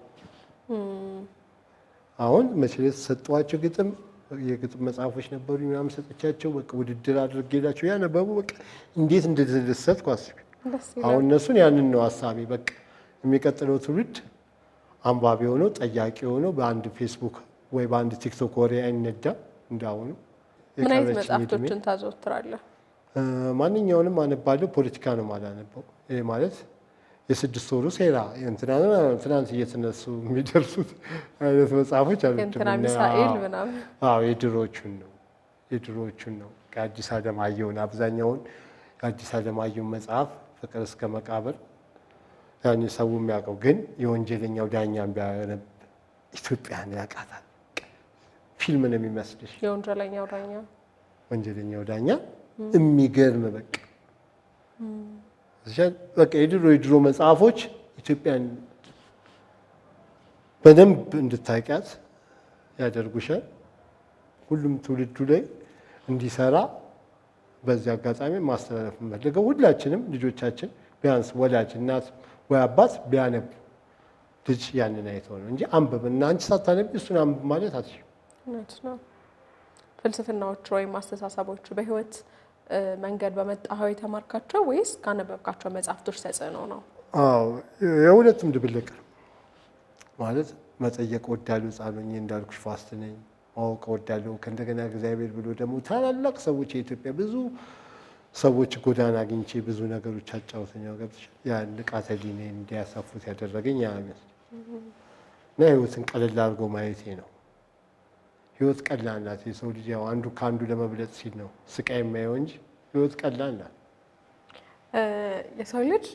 አሁን መቼስ ሰጧቸው ግጥም የግጥም መጽሐፎች ነበሩ ምናምን ሰጥቻቸው በቃ ውድድር አድርጌላቸው ያነበቡ በቃ እንዴት እንደተደሰትኩ አስቢ። አሁን እነሱን ያንን ነው ሐሳቤ። በቃ የሚቀጥለው ትውልድ አንባቢ ሆኖ ጠያቂ ሆኖ በአንድ ፌስቡክ ወይ በአንድ ቲክቶክ ወሬ አይነዳ እንዳሁኑ። ምን አይነት መጽሐፍቶችን ታዘወትራለህ? ማንኛውንም አነባለሁ። ፖለቲካ ነው ማላነበው። ይሄ ማለት የስድስት ወሩ ሴራ ትናንት እየተነሱ የሚደርሱት አይነት መጽሐፎች አሉ። እንትና ሚሳኤል ምናምን የድሮዎቹን ነው ከአዲስ አለማየሁን አብዛኛውን የአዲስ አለማየሁን መጽሐፍ ፍቅር እስከ መቃብር ያኔ ሰው የሚያውቀው ግን የወንጀለኛው ዳኛን ቢያነብ ኢትዮጵያን ያውቃታል። ፊልም ነው የሚመስልሽ። ወንጀለኛው ዳኛ የሚገርም በቃ የድሮ መጽሐፎች ኢትዮጵያን በደንብ እንድታውቂያት ያደርጉሻል። ሁሉም ትውልዱ ላይ እንዲሰራ በዚህ አጋጣሚ ማስተላለፍ የምፈልገው ሁላችንም ልጆቻችን ቢያንስ ወላጅ እናት ወይ አባት ቢያነቡ ልጅ ያንን አይተው ነው እንጂ አንብብና አንቺ ሳታነቢ እሱን አንብብ ማለት አትችይም። ነው ፍልስፍናዎቹ ወይም አስተሳሰቦቹ በህይወት መንገድ በመጣኸው የተማርካቸው ወይስ ካነበብካቸው መጽሐፍቶች ተጽዕኖ ነው? አዎ የሁለቱም ድብልቅ ማለት መጠየቅ ወዳለሁ። ጻሎኝ እንዳልኩሽ ፋስት ነኝ። ማወቅ ወዳለሁ። ከእንደገና እግዚአብሔር ብሎ ደግሞ ታላላቅ ሰዎች የኢትዮጵያ ብዙ ሰዎች ጎዳና አግኝቼ ብዙ ነገሮች አጫውተኛው ገብተሽ ያ ንቃተ ህሊናዬን እንዲያሳፉት ያደረገኝ ያ ነው። እና ህይወትን ቀለል አድርጎ ማየቴ ነው። ህይወት ቀላል ናት። የሰው ልጅ ያው አንዱ ከአንዱ ለመብለጥ ሲል ነው ስቃይ የማየው እንጂ ህይወት ቀላል ናት። የሰው ልጅ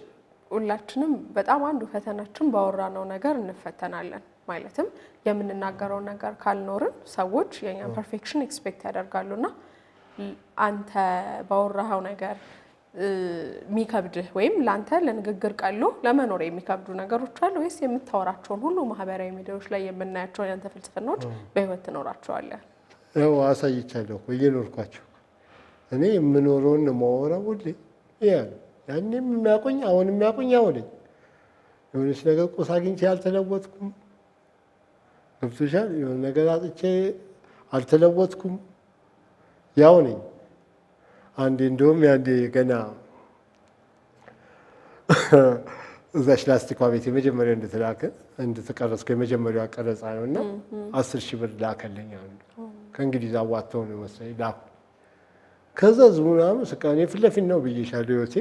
ሁላችንም በጣም አንዱ ፈተናችን ባወራነው ነገር እንፈተናለን። ማለትም የምንናገረው ነገር ካልኖርን ሰዎች የኛን ፐርፌክሽን ኤክስፔክት ያደርጋሉና አንተ ባወራኸው ነገር የሚከብድህ ወይም ላንተ ለንግግር ቀሎ ለመኖር የሚከብዱ ነገሮች አሉ ወይስ የምታወራቸውን ሁሉ ማህበራዊ ሚዲያዎች ላይ የምናያቸው ያንተ ፍልስፍናዎች በህይወት ትኖራቸዋለህ? ያው አሳይቻለሁ እኮ እየኖርኳቸው። እኔ የምኖረውን ነው የማወራው ሁሌ። ያኔም የሚያውቁኝ አሁን የሚያውቁኝ ያው ነኝ። የሆነች ነገር ቁስ አግኝቼ አልተለወጥኩም። ገብቶሻል? የሆነ ነገር አጥቼ አልተለወጥኩም። ያው ነኝ። አንዴ እንደውም ያንዴ ገና እዛች ላስቲኳ ቤት የመጀመሪያው እንደተቀረጽኩ የመጀመሪያው ቀረጻ ነው እና 10,000 ብር ላከልኝ። ከእንግዲህ አዋጥተው ነው መሰለኝ ላኩ። ከዛ ዝሙናም ስቃኔ ፊት ለፊት ነው ብዬሻለሁ። ህይወቴ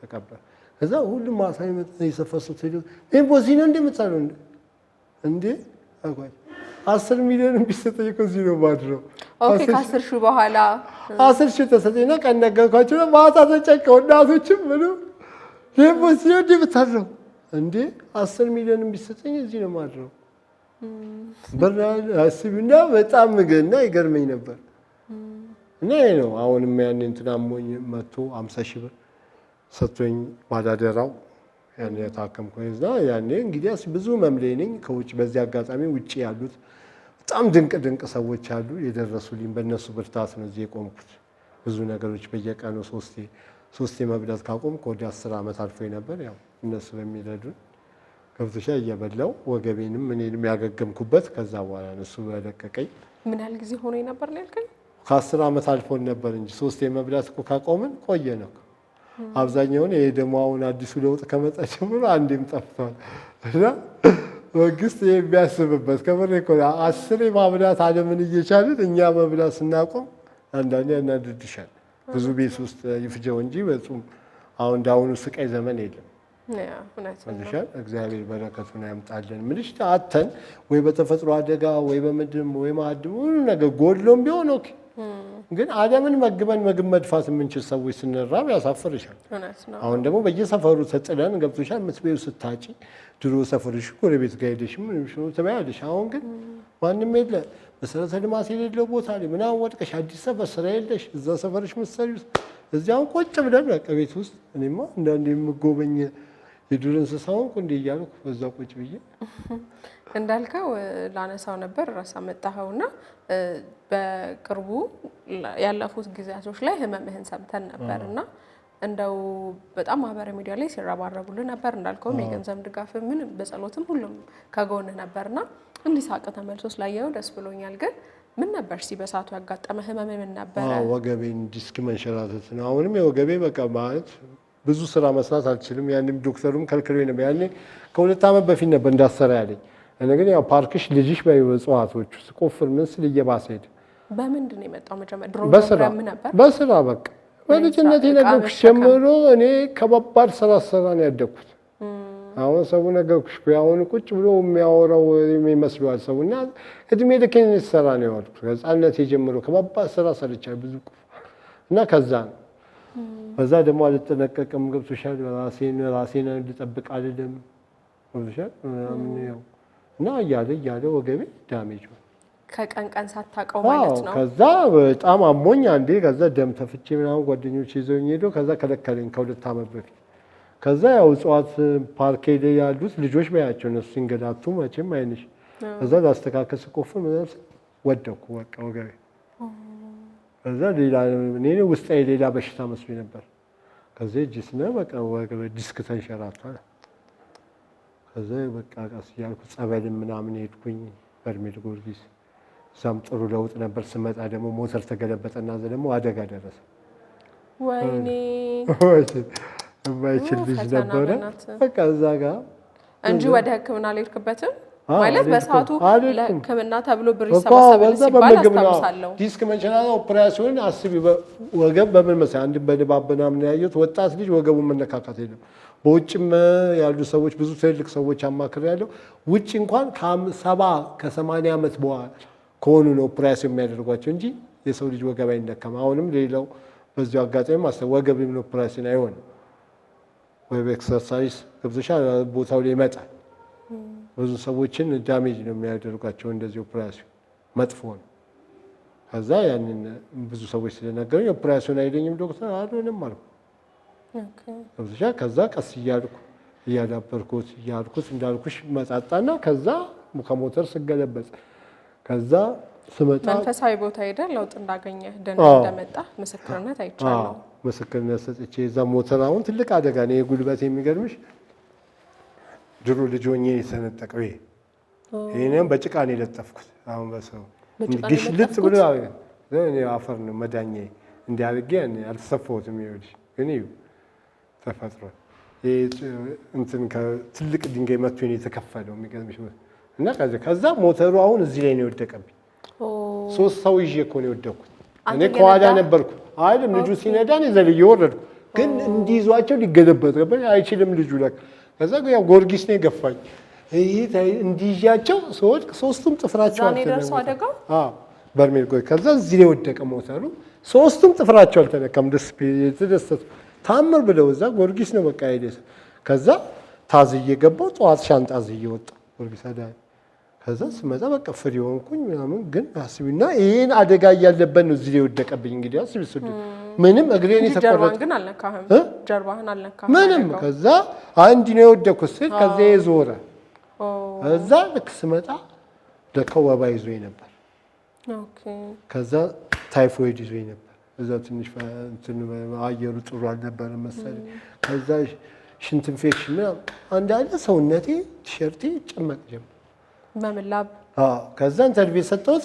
ተቀበል። ከዛ ሁሉም ማሳይ የሰፈሱት በዚህ ነው እንደምታለው እንዴ አቋይ 10 ሚሊዮን ቢሰጠኝ እኮ እዚህ ነው ማድረው። ኦኬ ከ10,000 በኋላ 10,000 ተሰጠኝና ቀን ነገርኳቸው። ማታ ተጨቀው እናቶችም ምንም ሲወድ ብታድረው እንዴ 10 ሚሊዮን ቢሰጠኝ እዚህ ነው ማድረው አስቢና በጣም ገና ይገርመኝ ነበር። እና ይሄ ነው አሁንም ያን እንትን አሞኝ መጥቶ 50 ሺህ ብር ሰጥቶኝ ማዳደራው ያን የታከምኩኝ እዛ ያኔ እንግዲህ ብዙ መምለኝ ነኝ ከውጭ በዚህ አጋጣሚ ውጭ ያሉት በጣም ድንቅ ሰዎች አሉ የደረሱልኝ በእነሱ ብርታት ነው እዚህ የቆምኩት። ብዙ ነገሮች በየቀኑ ሶስቴ መብላት ካቆምኩ ወደ 10 ዓመት አልፎኝ ነበር። ያው እነሱ በሚረዱን ከብቶሻ እየበላው ወገቤንም እኔንም ያገገምኩበት ከዛ በኋላ እሱ በለቀቀኝ። ምን ያህል ጊዜ ሆኖ ነበር ያልከኝ? ከ10 ዓመት አልፎን ነበር እንጂ ሶስቴ መብላት እኮ ካቆምን ቆየ ነው። አብዛኛውን ይሄ ደግሞ አሁን አዲሱ ለውጥ ከመጣ ጀምሮ አንዴም ጠፍቷል። እና መንግስት የሚያስብበት ከበሬ እኮ 10 ማብላት ዓለምን እየቻልን እኛ መብላት ስናቆም አንዳንዴ ያናድድሻል። ብዙ ቤት ውስጥ ይፍጀው እንጂ በጹም አሁን እንዳሁኑ ስቃይ ዘመን የለም። እግዚአብሔር በረከቱን ያምጣልን። ምንሽ አተን ወይ በተፈጥሮ አደጋ ወይ በምድር ወይ ማዕድን ሁሉ ነገር ጎድሎም ቢሆን ኦኬ። ግን ዓለምን መግበን ምግብ መድፋት የምንችል ሰዎች ስንራብ ያሳፍርሻል። አሁን ደግሞ በየሰፈሩ ተጥለን ገብቶሻል። የምትበይው ስታጪ ድሮ ሰፈርሽ ጎረቤት ጋር ሄደሽ ምንም ሽኖ ትበያለሽ። አሁን ግን ማንም የለ መሰረተ ልማት የሌለው ቦታ ላይ ምናምን ወድቀሽ አዲስ ሰፈር ስራ የለሽ እዛ ሰፈርሽ ምትሰሪው እዚያውን ቁጭ ብለን በቃ ቤት ውስጥ እኔማ አንዳንዴ የምጎበኝ የዱር እንስሳውን እንዴ እያልኩ በዛ ቁጭ ብዬ እንዳልከው ላነሳው ነበር ራስ አመጣኸውና በቅርቡ ያለፉት ጊዜያቶች ላይ ህመምህን ሰምተን ነበርና እንደው በጣም ማህበራዊ ሚዲያ ላይ ሲረባረቡልን ነበር። እንዳልከው የገንዘብ ድጋፍ ምን በጸሎትም ሁሉም ከጎን ነበርና እንዲህ ሳቀ ተመልሶ ስላየው ደስ ብሎኛል። ግን ምን ነበር በሰዓቱ ያጋጠመ ህመም ምን ነበር? ወገቤን ዲስክ መንሸራተት ነው። አሁንም የወገቤ በቃ ማለት ብዙ ስራ መስራት አልችልም። ያንም ዶክተሩም ከልክሎኝ ነበር። ያኔ ከ2 ዓመት በፊት ነበር እንዳሰራ ያለኝ። እኔ ግን ያው ፓርክሽ ልጅሽ በእጽዋቶች ውስጥ ቆፍር ምን ስል እየባሰ ሄደ። በምንድን ነው የመጣው? መጀመሪያ ድሮ ነበር በስራ በቃ በልጅነቴ ነገርኩሽ ጀምሮ እኔ ከባባድ ስራ ነው ያደግኩት። አሁን ሰው ነገርኩሽ አሁን ቁጭ ብሎ የሚያወራው የሚመስለዋል ሰውና እድሜ ልኬን ስራ ነው ያወርኩት። ከህፃንነቴ ጀምሮ ከባባድ ስራ ሰርቻለሁ ብዙ እና ከዛ ነው በዛ ደግሞ አልተጠነቀቅም። ገብቶሻል። ራሴን ልጠብቅ አይደለም ገብቶሻል። እና እያለ ወገቤ ዳሜጅ ሆነ ከቀን ቀን ሳታውቀው ማለት ነው። ከዛ በጣም አሞኝ አንዴ ከዛ ደም ተፍቼ ምናምን ጓደኞች ይዘውኝ ሄደው ከዛ ከለከለኝ ከ2 ዓመት በፊት። ከዛ ያው እጽዋት ፓርክ ላይ ያሉት ልጆች በያቸው እነሱ ሲንገላቱ መቼም አይንሽ። ከዛ ላስተካከል ስቆፍር ምናምን ወደኩ በቃ ወገቤ። ከዛ ሌላ እኔ ውስጤ ሌላ በሽታ መስሎኝ ነበር። ከዛ ጂስና በቃ ወገቤ ዲስክ ተንሸራቷል። ከዛ በቃ ቀስ እያልኩ ጸበል ምናምን ሄድኩኝ በርሜል ጊዮርጊስ። እዛም ጥሩ ለውጥ ነበር። ስመጣ ደግሞ ሞተር ተገለበጠና እዛ ደግሞ አደጋ ደረሰ። ወይኔ የማይችል ልጅ ነበረ። በቃ እዛ ጋር እንጂ ወደ ሕክምና አልሄድክበትም ማለት በሰዓቱ ለሕክምና ተብሎ ብር ይሰበሰባል ሲባል አስታውሳለሁ። ዲስክ መንሸራተት ኦፕሬሽን አስቢ። ወገብ በምን መሰለኝ አንድ በድባብ ምናምን ያየሁት ወጣት ልጅ ወገቡን መነካካት የለም። በውጭም ያሉ ሰዎች ብዙ ትልልቅ ሰዎች አማክር ያለው ውጭ እንኳን ከ70 ዓመት በኋላ ከሆኑ ነው ኦፕሬሽን የሚያደርጓቸው እንጂ የሰው ልጅ ወገብ አይነካም። አሁንም ሌላው በዚሁ አጋጣሚ ማስተው ወገብ ኦፕሬሽን አይሆንም ወይ በኤክሰርሳይዝ ገብቶሻል ቦታው ላይ ይመጣል። ብዙ ሰዎችን ዳሜጅ ነው የሚያደርጓቸው እንደዚህ ኦፕሬሽን መጥፎ ነው። ከዛ ያንን ብዙ ሰዎች ስለነገሩኝ ኦፕሬሽን አይደኝም ዶክተር አልሆንም አልኩ። ከዛ ቀስ እያልኩት እንዳልኩሽ መጣጣና ከዛ ከሞተር ስገለበጥ ከዛ ስመጣ መንፈሳዊ ቦታ ሄደ ለውጥ እንዳገኘ ደህና እንደመጣ ምስክርነት አይቻለሁ። ምስክርነት ሰጥቼ እዛ ሞተር አሁን ትልቅ አደጋ ነው የጉልበት የሚገርምሽ ድሮ ልጅ ሆኜ የተሰነጠቀው ይሄንን በጭቃ ነው የለጠፍኩት። አሁን በሰው ግሽልጥ ብሎ እኔ አፈር ነው መዳኛዬ እንዲያርጌ አልተሰፋሁትም። ይኸውልሽ ግን ተፈጥሮ እንትን ከትልቅ ድንጋይ መጥቶ ነው የተከፈለው የሚገርምሽ። እና ከዛ ሞተሩ አሁን እዚህ ላይ ነው የወደቀብኝ። 3 ሰው ይዤ እኮ ነው የወደቅኩት። እኔ ከኋላ ነበርኩ አይደል ልጁ ሲነዳን ዘልዬ ወረድኩ። ግን እንዲይዟቸው ሊገለበጥ ነበር አይችልም ልጁ ለካ። ከዛ ያው ጊዮርጊስ ነው የገፋኝ እንዲይዣቸው ሰዎች 3ቱም ጥፍራቸው አልተነካም። በርሜል ከዛ እዚህ ላይ ወደቀ ሞተሩ 3ቱም ጥፍራቸው አልተነካም። ደስ ተደሰቱ። ታምር ብለው እዛ ጊዮርጊስ ነው በቃ ሄደ። ከዛ ታዝዬ ገባሁ። ጠዋት ሻንጣ ዝዬ ወጣ ጊዮርጊስ አዳ። ከዛ ስመጣ በቃ ፍሪ ሆንኩኝ ምናምን። ግን አስቢና ይሄን አደጋ እያለበት ነው እዚህ ላይ ወደቀብኝ። እንግዲህ አስቢ ስዱ ምንም እግሬን የተቆረጠ ግን አልነካህም? ጀርባህን አልነካህም? ምንም። ከዛ አንድ ነው የወደኩት ስል ከዛ የዞረ ከዛ ልክ ስመጣ ለካ ወባ ይዞኝ ነበር። ኦኬ። ከዛ ታይፎይድ ይዞኝ ነበር። እዛ ትንሽ አየሩ ጥሩ አልነበረ መሰለኝ። ከዛ ሽንት ኢንፌክሽን አንዳንድ ሰውነቴ ቲሸርቴ ጨመቅ ጀመር። በምላብ ከዛ ኢንተርቪው ሰጠሁት።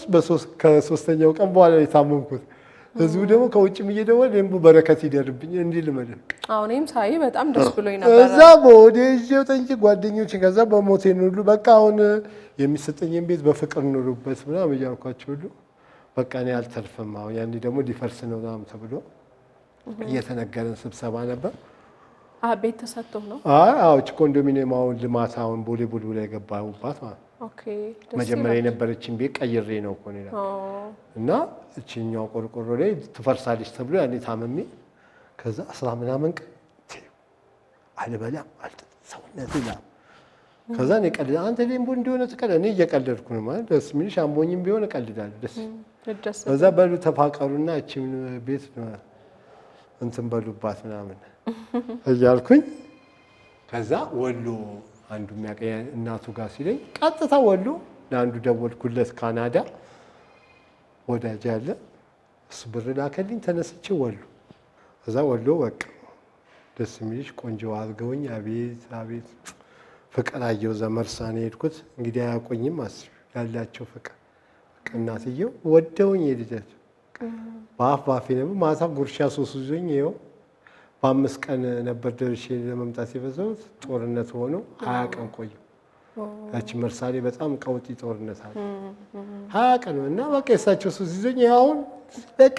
ከሶስተኛው ቀን በኋላ የታመምኩት ህዝቡ ደግሞ ከውጭም እየደወለ ሌምቡ በረከት ይደርብኝ እንዲህ ልመልህ። እኔም ሳይ በጣም ደስ ብሎኝ ነበር። እዛ በወደ ይዤው ጠንቼ ጓደኞችን ከዛ በሞቴን ሁሉ በቃ አሁን የሚሰጠኝን ቤት በፍቅር ኑሩበት ምናምን እያልኳቸው ሁሉ በቃ እኔ አልተርፍም። አሁን ያኔ ደግሞ ሊፈርስ ነው ምናምን ተብሎ እየተነገረን ስብሰባ ነበር። ቤት ተሰጥቶ ነው? አዎ ኮንዶሚኒየም አሁን ልማት አሁን ቦሌ ቡልቡላ የገባሁባት ማለት ኦኬ። መጀመሪያ የነበረችን ቤት ቀይሬ ነው እኮ ነው እና እቺኛው ቆርቆሮ ላይ ትፈርሳለች ተብሎ ያኔ ታመሜ ከዛ 10 ምናምን ቀን አልበላም ሰውነቴ ይላል። ከዛ እኔ ቀልድ አንተ ሌምቦ እንደሆነ ተቀለ እኔ እየቀለድኩ ነው ማለት ደስ የሚልሽ አምቦኝም ቢሆን እቀልዳለሁ ደስ ከዛ በሉ ተፋቀሩና እቺም ቤት እንትን በሉባት ምናምን እያልኩኝ ከዛ ወሎ አንዱ የሚያቀያ እናቱ ጋር ሲለኝ ቀጥታ ወሎ ለአንዱ ደወልኩለት ካናዳ ወዳጅ አለ እሱ ብር ላከልኝ ተነስቼ ወሎ ከዛ ወሎ በቃ ደስ የሚልሽ ቆንጆ አድርገውኝ አቤት አቤት ፍቅር አየሁ። እዛ መርሳኔ ሄድኩት እንግዲህ አያውቁኝም አስቢ ያላቸው ፍቅር እናትየው ወደውኝ የልጃቸው በአፍ ባፌ ነበር። ማታ ጉርሻ ሶስት ይዞኝ ይኸው በ5 ቀን ነበር ደርሼ ለመምጣት የበዛሁት። ጦርነት ሆኖ 20 ቀን ቆየሁ። ያቺ መርሳሌ በጣም ቀውጢ ጦርነት አለ 20 ቀን እና በቃ የእሳቸው ሶስት ይዞኝ አሁን በቃ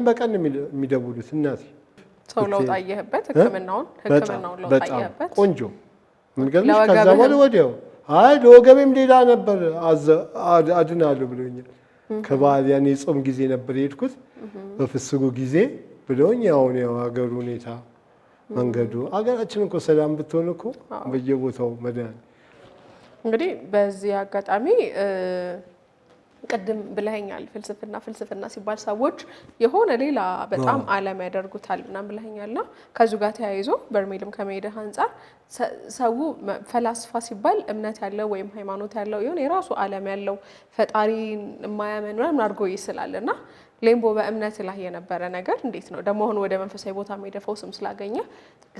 በቀን የሚደውሉት እናቴ ሰው ለውጥ አየህበት? ህክምናውን ለውጥ አየህበት? ቆንጆ የሚገርምሽ ከዛ በኋላ ወዲያው ለወገቤም ሌላ ነበር አድናለሁ ብሎኛል። ከበዓል ያኔ የጾም ጊዜ ነበር የሄድኩት በፍስጉ ጊዜ ብለውኝ አሁን ያው ሀገሩ ሁኔታ መንገዱ ሀገራችን እኮ ሰላም ብትሆን እኮ በየቦታው መድኃኒት እንግዲህ በዚህ አጋጣሚ ቅድም ብለኸኛል ፍልስፍና ሲባል ሰዎች የሆነ ሌላ በጣም ዓለም ያደርጉታል ምናምን ብለኸኛልና ከዚሁ ጋር ተያይዞ በርሜልም ከመሄድህ አንጻር ሰው ፈላስፋ ሲባል እምነት ያለው ወይም ሃይማኖት ያለው የሆነ የራሱ ዓለም ያለው ፈጣሪ የማያምን ምናምን አድርጎ ይስላልና ሌምቦ በእምነት ላይ የነበረ ነገር እንዴት ነው ደግሞ አሁን ወደ መንፈሳዊ ቦታ የሚደፈው ስም ስላገኘ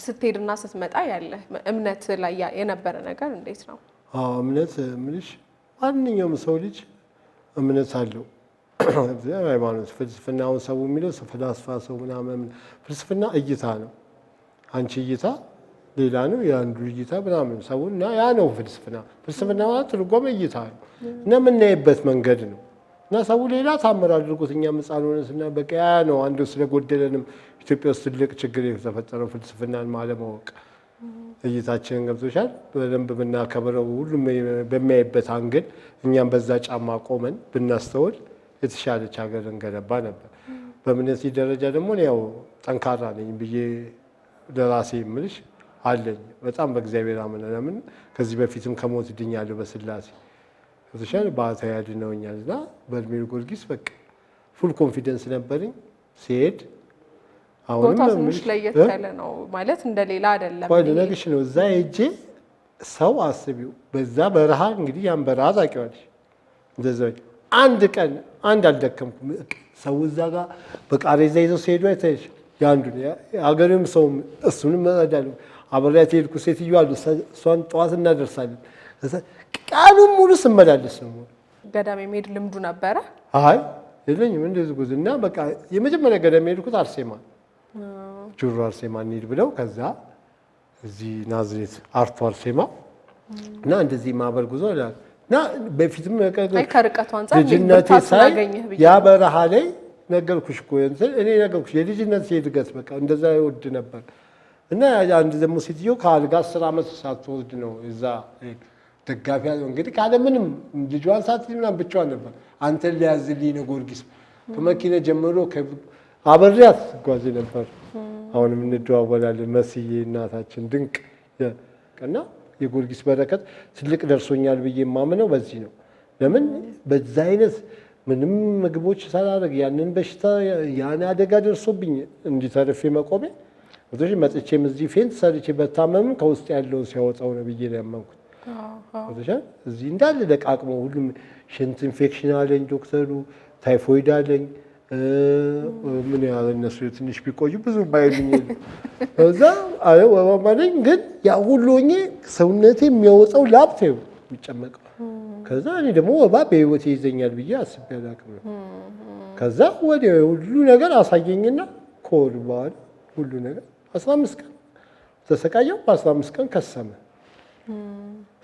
ስትሄድና ስትመጣ ያለ እምነት ላይ የነበረ ነገር እንዴት ነው? እምነት ምንሽ ማንኛውም ሰው ልጅ እምነት አለው። ሃይማኖት ፍልስፍናውን ሰው የሚለው ፈላስፋ ሰው ምናምን ፍልስፍና እይታ ነው። አንቺ እይታ ሌላ ነው፣ የአንዱ እይታ ምናምን ሰውና ያ ነው ፍልስፍና። ፍልስፍና ማለት ትርጓሜ እይታ ነው እና የምናይበት መንገድ ነው እና ሰው ሌላ ታምር አድርጎት እኛ ምጻን ሆነስና በቃ ያ ነው አንዱ ስለጎደለንም ኢትዮጵያ ውስጥ ትልቅ ችግር የተፈጠረው ፍልስፍናን ማለማወቅ። እይታችንን ገብቶሻል። በደንብ ብናከብረው ሁሉም በሚያይበት አንግል እኛም በዛ ጫማ ቆመን ብናስተውል የተሻለች ሀገር እንገነባ ነበር። በእምነት ደረጃ ደግሞ ያው ጠንካራ ነኝ ብዬ ለራሴ የምልሽ አለኝ። በጣም በእግዚአብሔር አምነን ከዚህ በፊትም ከሞት ድኛለሁ በስላሴ ገብቶሻል። ባታ ያድነውኛል እና በርሜል ጊዮርጊስ በቃ ፉል ኮንፊደንስ ነበርኝ ሲሄድ አሁንም ትንሽ ለየት ያለ ነው ማለት እንደሌላ አይደለም። ነገሽ ነው እዛ ሄጄ ሰው አስቢው በዛ በረሃ እንግዲህ ያን በረሃ ታውቂዋለሽ። እንደዛ አንድ ቀን አልደከምኩም። ሰው እዛ ጋር በቃሬዛ ይዘው ሲሄዱ አይተሽ ያንዱን አገርም ሰው እሱንም እረዳለሁ። አብሬያት የሄድኩ ሴትዮ አሉ እሷን ጠዋት እናደርሳለን። ቀኑን ሙሉ ስመላለስ ነው። ገዳም የመሄድ ልምዱ ነበረ? አይ የለኝም እንደዚህ ጉዝ እና በቃ የመጀመሪያ ገዳም የሄድኩት አርሴማ ጁሮ አርሴማ እንሂድ ብለው ከዛ እዚህ ናዝሬት አርቶ አርሴማ እና እንደዚህ ማህበር ጉዞ እና በፊትም ከርቀቱ አንፃር ልጅነቴ ሳይ ያ በረሃ ላይ ነገርኩሽ እኮ እኔ ነገርኩሽ የልጅነት እድገት በቃ እንደዛ ይወድ ነበር። እና አንድ ደግሞ ሴትዮ ከአልጋ 10 ዓመት ሳትወልድ ነው እዛ ደጋፊ ያለው እንግዲህ ካለ ምንም ልጇን ሳትይዝ ምናምን ብቻዋን ነበር። አንተን ሊያዝልኝ ነው ጊዮርጊስ ከመኪና ጀምሮ አበሪያት ጓዝ ነበር። አሁንም እንደዋወላለን። መስዬ እናታችን ድንቅ እና የጊዮርጊስ በረከት ትልቅ ደርሶኛል ብዬ የማምነው በዚህ ነው። ለምን በዛ አይነት ምንም ምግቦች ሳላደርግ ያንን በሽታ ያን አደጋ ደርሶብኝ እንዲተርፌ መቆሜ ወጥቼ መጥቼም እዚህ ፌንት ሰርቼ በታመም ከውስጥ ያለውን ሲያወጣው ነው ብዬ ነው ያመንኩት። ወጥቼ እዚህ እንዳለ ደቃቅሞ ሁሉም ሽንት ኢንፌክሽን አለኝ ዶክተሩ፣ ታይፎይድ አለኝ። ምን ያህል እነሱ ትንሽ ቢቆዩ ብዙ ባይሉኝ እዛ አይ ወባማለኝ። ግን ያ ሁሉ ሆኜ ሰውነቴ የሚያወጣው ላብቴ የሚጨመቀው ከዛ እኔ ደግሞ ወባ በህይወቴ ይዘኛል ብዬ አስቤ አላውቅም። ከዛ ወዲያ ሁሉ ነገር አሳየኝና ኮል በኋላ ሁሉ ነገር 15 ቀን ተሰቃየው፣ በ15 ቀን ከሰመ።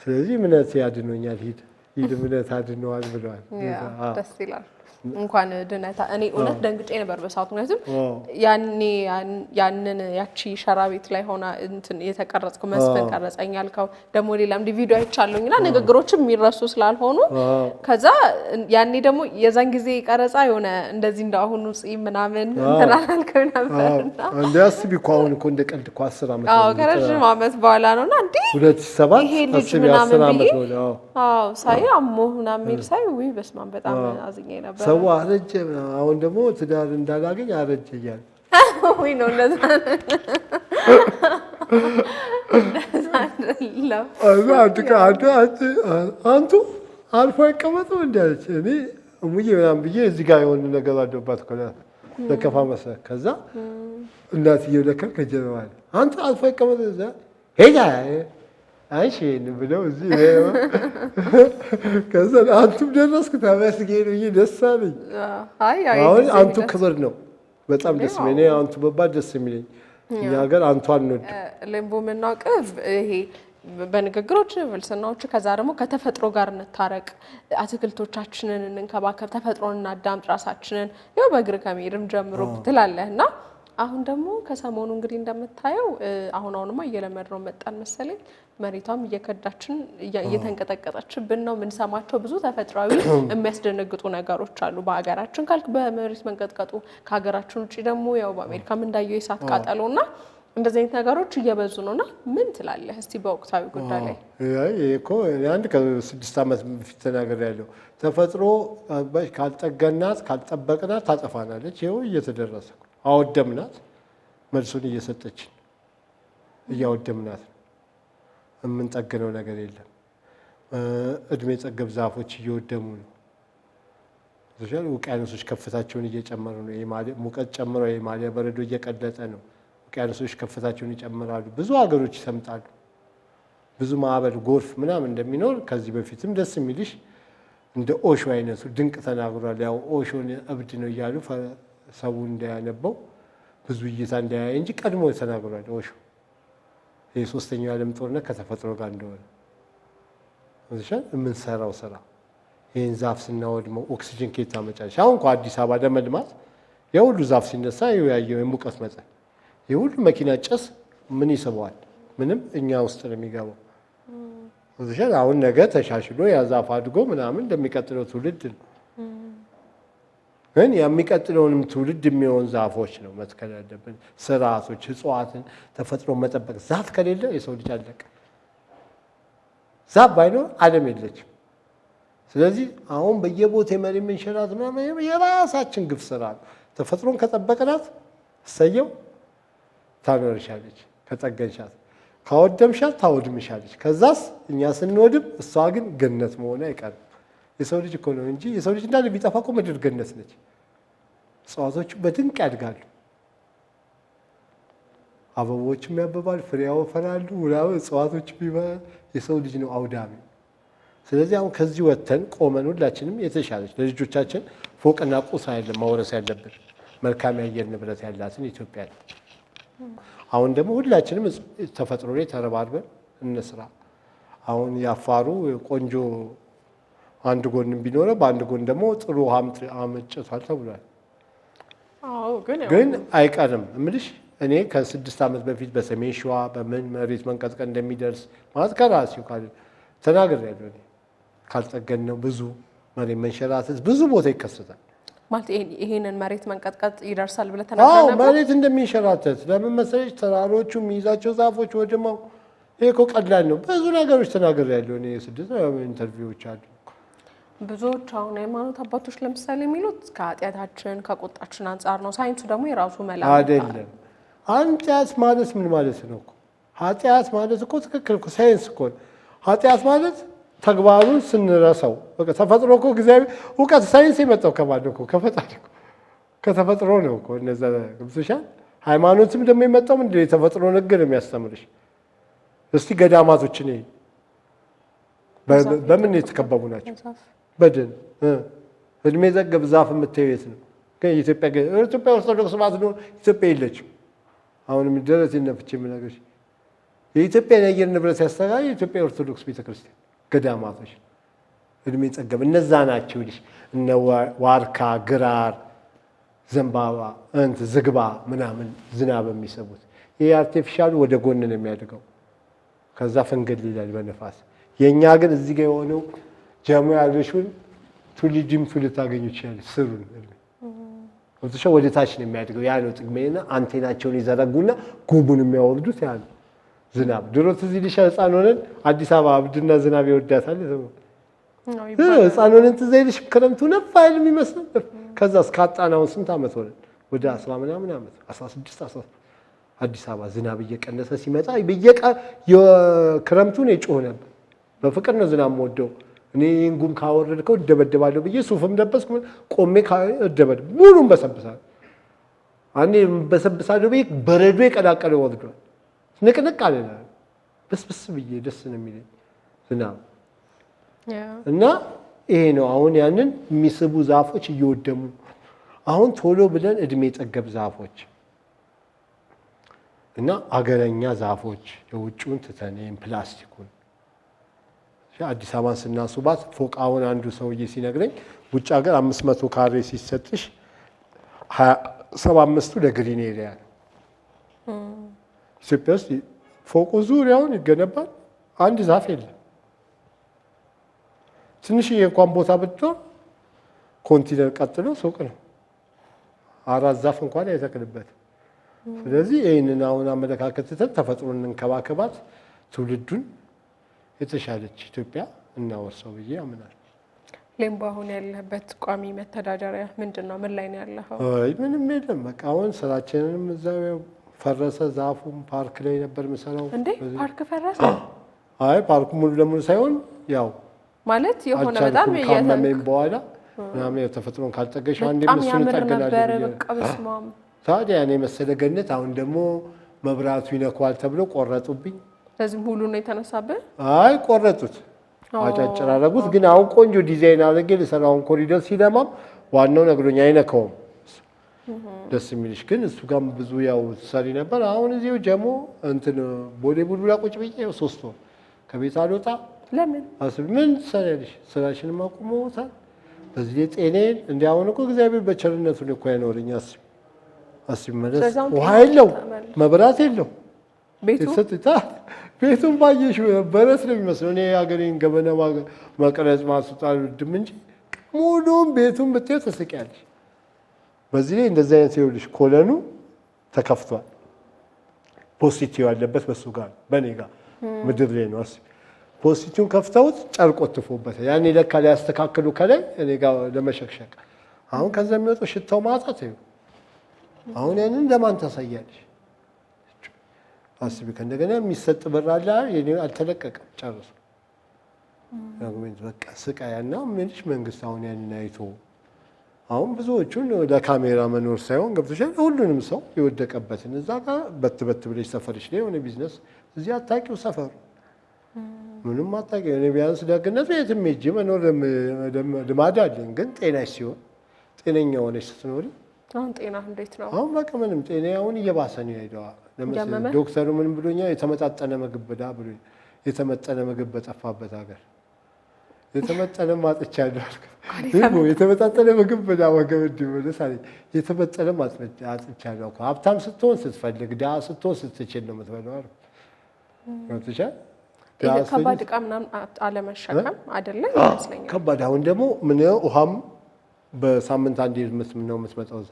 ስለዚህ እምነት ያድኖኛል፣ ሂድ እምነት አድነዋል ብለዋል። ደስ ይላል። እንኳን ድነታ እኔ እውነት ደንግጬ ነበር በሰዓቱ። ምክንያቱም ያንን ያቺ ሸራ ቤት ላይ ሆና እንትን የተቀረጽኩ መስፈን ቀረጸኝ ያልከው ደግሞ ሌላም ቪዲዮ አይቻለሁኝና ንግግሮችም የሚረሱ ስላልሆኑ ከዛ ያኔ ደግሞ የዛን ጊዜ ቀረጻ የሆነ እንደዚህ እንዳሁኑ ጺም ምናምን እንትን አላልከው ነበርና እንዲያስብ እኮ አሁን እኮ እንደ ቀልድ እኮ 10 ዓመት ነው። ከረጅም ዓመት በኋላ ነውና እንዴ 2007 ይሄ ልጅ ምናምን ብዬ ሳይ አሞ ምናምን የሚል ሳይ ወይ በስማም በጣም አዝኜ ነበር። ሰው አረጀ። አሁን ደግሞ ትዳር እንዳላገኝ አረጀ እያለ ወይ ነው እንደዛ አንቱ አልፎ አይቀመጥም እንዳለች እኔ እሙዬ ምናምን ብዬ እዚህ ጋር የሆነ ነገር አለባት እኮ ለከፋ መሰለህ። ከዛ እናትዬው ለካ ከጀርባ አለ አንተ አልፎ አይቀመጥም እዛ ሄዳ አይሽ ብለው እዚህ ከዛ አንቱም ደረስክ ተመስገን ብዬ ደስ አለኝ። አሁን አንቱ ክብር ነው። በጣም ደስ የሚለኝ አንቱ በባድ ደስ የሚለኝ እኛ ሀገር አንቱ አንወድ ለምቦ የምናውቀው ይሄ በንግግሮች ፍልስናዎች፣ ከዛ ደግሞ ከተፈጥሮ ጋር እንታረቅ፣ አትክልቶቻችንን እንንከባከብ፣ ተፈጥሮን እናዳምጥ፣ ራሳችንን ያው በእግር ከመሄድም ጀምሮ ትላለህና አሁን ደግሞ ከሰሞኑ እንግዲህ እንደምታየው አሁንማ እየለመድነው መጣን መሰለኝ። መሬቷም እየከዳችን እየተንቀጠቀጠችብን ነው። የምንሰማቸው ብዙ ተፈጥሯዊ የሚያስደነግጡ ነገሮች አሉ። በሀገራችን ካልክ በመሬት መንቀጥቀጡ፣ ከሀገራችን ውጭ ደግሞ ያው በአሜሪካም እንዳየው የእሳት ቃጠሎና እንደዚህ አይነት ነገሮች እየበዙ ነውና ምን ትላለህ እስቲ በወቅታዊ ጉዳይ ላይ? እኮ አንድ ከ6 ዓመት በፊት ተናግሬያለሁ። ተፈጥሮ ካልጠገናት ካልጠበቅናት ታጠፋናለች። ይኸው እየተደረሰ አወደምናት፣ መልሱን እየሰጠችን እያወደምናት ነው። የምንጠግነው ነገር የለም። እድሜ ጠገብ ዛፎች እየወደሙ ነው። ውቅያኖሶች ከፍታቸውን እየጨመሩ ነው። ሙቀት ጨምሮ የማሊያ በረዶ እየቀለጠ ነው። ውቅያኖሶች ከፍታቸውን ይጨምራሉ። ብዙ ሀገሮች ይሰምጣሉ። ብዙ ማዕበል፣ ጎርፍ ምናምን እንደሚኖር ከዚህ በፊትም ደስ የሚልሽ እንደ ኦሾ አይነቱ ድንቅ ተናግሯል። ያው ኦሾን እብድ ነው እያሉ ሰው እንዳያነበው ብዙ እይታ እንዳያይ እንጂ ቀድሞ ተናግሯል። ኦሾ የሶስተኛው የዓለም ጦርነት ከተፈጥሮ ጋር እንደሆነ የምንሰራው ስራ ይህን ዛፍ ስናወድመው ኦክሲጅን ከየት ታመጫለሽ? አሁን እኮ አዲስ አበባ ለመልማት የሁሉ ዛፍ ሲነሳ ያየው የሙቀት መጠን የሁሉ መኪና ጭስ ምን ይስበዋል? ምንም እኛ ውስጥ ነው የሚገባው። አሁን ነገ ተሻሽሎ ያ ዛፍ አድጎ ምናምን እንደሚቀጥለው ትውልድ ነው። ግን የሚቀጥለውንም ትውልድ የሚሆን ዛፎች ነው መትከል ያለብን። ስርዓቶች፣ እጽዋትን፣ ተፈጥሮ መጠበቅ። ዛፍ ከሌለ የሰው ልጅ አለቀ። ዛፍ ባይኖር ዓለም የለችም። ስለዚህ አሁን በየቦታ የመሬት መንሸራት ምናምን የራሳችን ግፍ ስራ ነው። ተፈጥሮን ከጠበቅናት እሰየው ታኖርሻለች። ከጠገንሻት ካወደምሻት ታወድምሻለች። ከዛስ እኛ ስንወድም እሷ ግን ገነት መሆን አይቀርም። የሰው ልጅ እኮ ነው እንጂ የሰው ልጅ እንዳለ ቢጠፋ እኮ ምድር ገነት ነች። እጽዋቶቹ በድንቅ ያድጋሉ፣ አበቦችም ያበባሉ፣ ፍሬ ያፈራሉ። እጽዋቶች የሰው ልጅ ነው አውዳሚ። ስለዚህ አሁን ከዚህ ወጥተን ቆመን ሁላችንም የተሻለች ለልጆቻችን ፎቅና ቁስ አይደለም ማውረስ ያለብን መልካም የአየር ንብረት ያላትን ኢትዮጵያ ነው። አሁን ደግሞ ሁላችንም ተፈጥሮ ላይ ተረባርበን እንስራ። አሁን ያፋሩ ቆንጆ አንድ ጎን ቢኖረው በአንድ ጎን ደግሞ ጥሩ ውሃ አመጭቷል ተብሏል። ግን አይቀርም እምልሽ እኔ ከ6 ዓመት በፊት በሰሜን ሸዋ በምን መሬት መንቀጥቀጥ እንደሚደርስ ማለት ከራሴው ተናግሬያለሁ። ካልጠገን ነው ብዙ መሬት መንሸራተት ብዙ ቦታ ይከሰታል። ማለት ይሄንን መሬት መንቀጥቀጥ ይደርሳል ብለህ ተናግረህ ነበር? መሬት እንደሚንሸራተት ለምን መሰለሽ? ተራሮቹ የሚይዛቸው ዛፎች ወድመው። ይሄ እኮ ቀላል ነው። ብዙ ነገሮች ተናግሬያለሁ እኔ 6 ኢንተርቪዎች አሉ። ብዙዎች አሁን ሃይማኖት አባቶች ለምሳሌ የሚሉት ከኃጢአታችን ከቁጣችን አንጻር ነው። ሳይንሱ ደግሞ የራሱ መላ አይደለም። ኃጢአት ማለት ምን ማለት ነው እኮ? ኃጢአት ማለት እኮ ትክክል እኮ ሳይንስ እኮ ኃጢአት ማለት ተግባሩን ስንረሳው በቃ ተፈጥሮ እኮ እግዚአብሔር እውቀት ሳይንስ የመጣው ከማን ነው እኮ? ከፈጣሪ እኮ ከተፈጥሮ ነው እኮ። እነዛ ገብቶሻል። ሃይማኖትም ደግሞ የመጣው ምንድን ነው? የተፈጥሮ ሕግ ነው የሚያስተምርሽ። እስቲ ገዳማቶች እኔ በምን የተከበቡ ናቸው? በደን እድሜ ዘገብ ዛፍ የምታየው የት ነው? ኢትዮጵያ ኦርቶዶክስ ማለት ነው። ኢትዮጵያ የለችም። አሁንም ደረት ነፍቼ የምነግርሽ የኢትዮጵያን የአየር ንብረት ያስተጋባው የኢትዮጵያ ኦርቶዶክስ ቤተክርስቲያን ገዳማቶች እድሜ ጠገብ እነዛ ናቸው። ልጅ እነ ዋርካ፣ ግራር፣ ዘንባባ፣ ዝግባ ምናምን ዝናብ የሚሰቡት። ይሄ አርቲፊሻሉ ወደ ጎን ነው የሚያድገው። ከዛ ፈንገል ይላል በነፋስ። የኛ ግን እዚህ ጋር የሆነው ጀሞ ያለሽውን ቱሊዲምቱ ልታገኙ ይችላል። ስሩን ወደ ታች ነው የሚያድገው። ያ ነው ጥቅሜና አንቴናቸውን ይዘረጉና ጉሙን የሚያወርዱት ያ ነው ዝናብ። ድሮ ትዝ ይልሻል ሕፃን ሆነን አዲስ አበባ አብድና ዝናብ ይወዳታል። ሕፃን ሆነን ትዝ ይልሽ ክረምቱ ነፍ አይል የሚመስል። ከዛ እስከ አጣናውን ስንት ዓመት ሆነን ወደ 10 ምናምን ዓመት 16 አዲስ አበባ ዝናብ እየቀነሰ ሲመጣ የክረምቱን የጮህ ነበር። በፍቅር ነው ዝናብ የምወደው እኔ። ጉም ካወረድከው እደበደባለሁ ብዬ ሱፍም ደበስኩ ቆሜ እደበደብ ሙሉም በሰብሳለሁ። አንዴ በሰብሳለሁ ብዬ በረዶ የቀላቀለ ወርዷል። ንቅንቅ አለ በስብስ ብዬ ደስ ነው የሚለኝ ዝናብ። እና ይሄ ነው አሁን ያንን የሚስቡ ዛፎች እየወደሙ አሁን ቶሎ ብለን እድሜ ጠገብ ዛፎች እና አገረኛ ዛፎች የውጭውን ትተን ፕላስቲኩን አዲስ አበባን ስናስባት ፎቅ አሁን አንዱ ሰውዬ ሲነግረኝ ውጭ ሀገር 500 ካሬ ሲሰጥሽ 75ቱ ለግሪን ኤሪያ ነው። ኢትዮጵያ ውስጥ ፎቁ ዙሪያውን ይገነባል፣ አንድ ዛፍ የለም። ትንሽዬ እንኳን ቦታ ብትሆን ኮንቲነር ቀጥሎ ሱቅ ነው። 4 ዛፍ እንኳን አይተክልበትም። ስለዚህ ይህንን አሁን አመለካከት ትተን ተፈጥሮን እንንከባከባት፣ ትውልዱን የተሻለች ኢትዮጵያ እናወርሰው ብዬ አምናለሁ። ሌምቦ አሁን ያለበት ቋሚ መተዳደሪያ ምንድን ነው? ምን ላይ ነው ያለኸው? አይ ምንም የለም። በቃ አሁን ስራችንንም እዛው ፈረሰ። ዛፉም ፓርክ ላይ ነበር የምሰራው። እንዴ ፓርክ ፈረሰ? አይ ፓርኩ ሙሉ ለሙሉ ሳይሆን ያው ማለት የሆነ በጣም ያመመኝ በኋላ ምናምን ተፈጥሮን ካልጠገሽ አንዴ መስሎ ታገላለች። ታዲያ እኔ መሰለ ገነት አሁን ደግሞ መብራቱ ይነኳል ተብሎ ቆረጡብኝ። ስለዚህ ሁሉ ነው የተነሳብህ? አይ ቆረጡት፣ አጫጭር አደረጉት። ግን አሁን ቆንጆ ዲዛይን አድርጌ ልሰራውን ኮሪደር ሲለማም ዋናው ነግሮኝ አይነካውም። ደስ የሚልሽ ግን እሱ ጋር ብዙ ያው ሰሪ ነበር። አሁን እዚሁ ጀሞ እንትን ቦሌ ቡልቡላ ቁጭ ብዬ 3 ወር ከቤት አልወጣ። ለምን አስብ ምን ትሰሪያለሽ? ስራሽንም አቁመውታል። በዚህ ላይ ጤናዬን እንደ አሁን እኮ እግዚአብሔር በቸርነቱ እኮ ያኖረኝ። አስብ መለስ ውሃ የለው መብራት የለው ቤቱን ባየሽ በረት ነው የሚመስለው። እኔ ሀገሬን ገበና መቅረጽ ማስጣል ድም እንጂ ሙሉም ቤቱን ብትይው ተስቂያለሽ። በዚህ ላይ እንደዚህ አይነት ይኸውልሽ ኮለኑ ተከፍቷል። ፖስቲቲው ያለበት በሱ ጋር በኔ ጋር ምድር ላይ ነው። ፖስቲቲውን ከፍተውት ጨርቅ ወጥፎበታል። ያኔ ለካ ሊያስተካክሉ ከላይ እኔ ጋር ለመሸክሸቅ። አሁን ከዛ የሚወጣው ሽታው ማጣት ይኸው። አሁን ያንን ለማን ታሳያለሽ? አስቢ። ከእንደገና የሚሰጥ ብር አለ የኔ አልተለቀቀም ጨርሶ። በቃ ስቃያና ምንሽ መንግስት አሁን ያንን አይቶ አሁን ብዙዎቹን ለካሜራ መኖር ሳይሆን ገብቶሻል። ሁሉንም ሰው የወደቀበትን እዛ ጋር በት ብለሽ ሰፈርሽ ላይ የሆነ ቢዝነስ እዚህ አታውቂው ሰፈሩ ምንም አታውቂው። እኔ ቢያንስ ደግነቱ የትም ሄጄ መኖር ልማድ አለኝ። ግን ጤናሽ ሲሆን ጤነኛ ሆነሽ ስትኖሪ አሁን ጤና እንዴት ነው? አሁን በቃ ምንም ጤና አሁን እየባሰ ነው የሄደው። ለምሳሌ ዶክተሩ ምንም ብሎኛል፣ የተመጣጠነ ምግብ ብላ ብሎኝ። የተመጠነ ምግብ በጠፋበት ሀገር የተመጠነ ማጥቻለሁ አልኩ። የተመጣጠነ ምግብ ብላ ወገብ እንዲመለስ አለኝ። የተመጠነ ማጥቻለሁ እኮ ሀብታም ስትሆን ስትፈልግ፣ ድሀ ስትሆን ስትችል ነው የምትበላው አልኩ። ገብቶሻል? ከባድ ዕቃ ምናምን አለመሸከም አይደለም ይመስለኛል። ከባድ አሁን ደግሞ ምን ውሃም በሳምንት አንዴ ነው የምትመጣው እዛ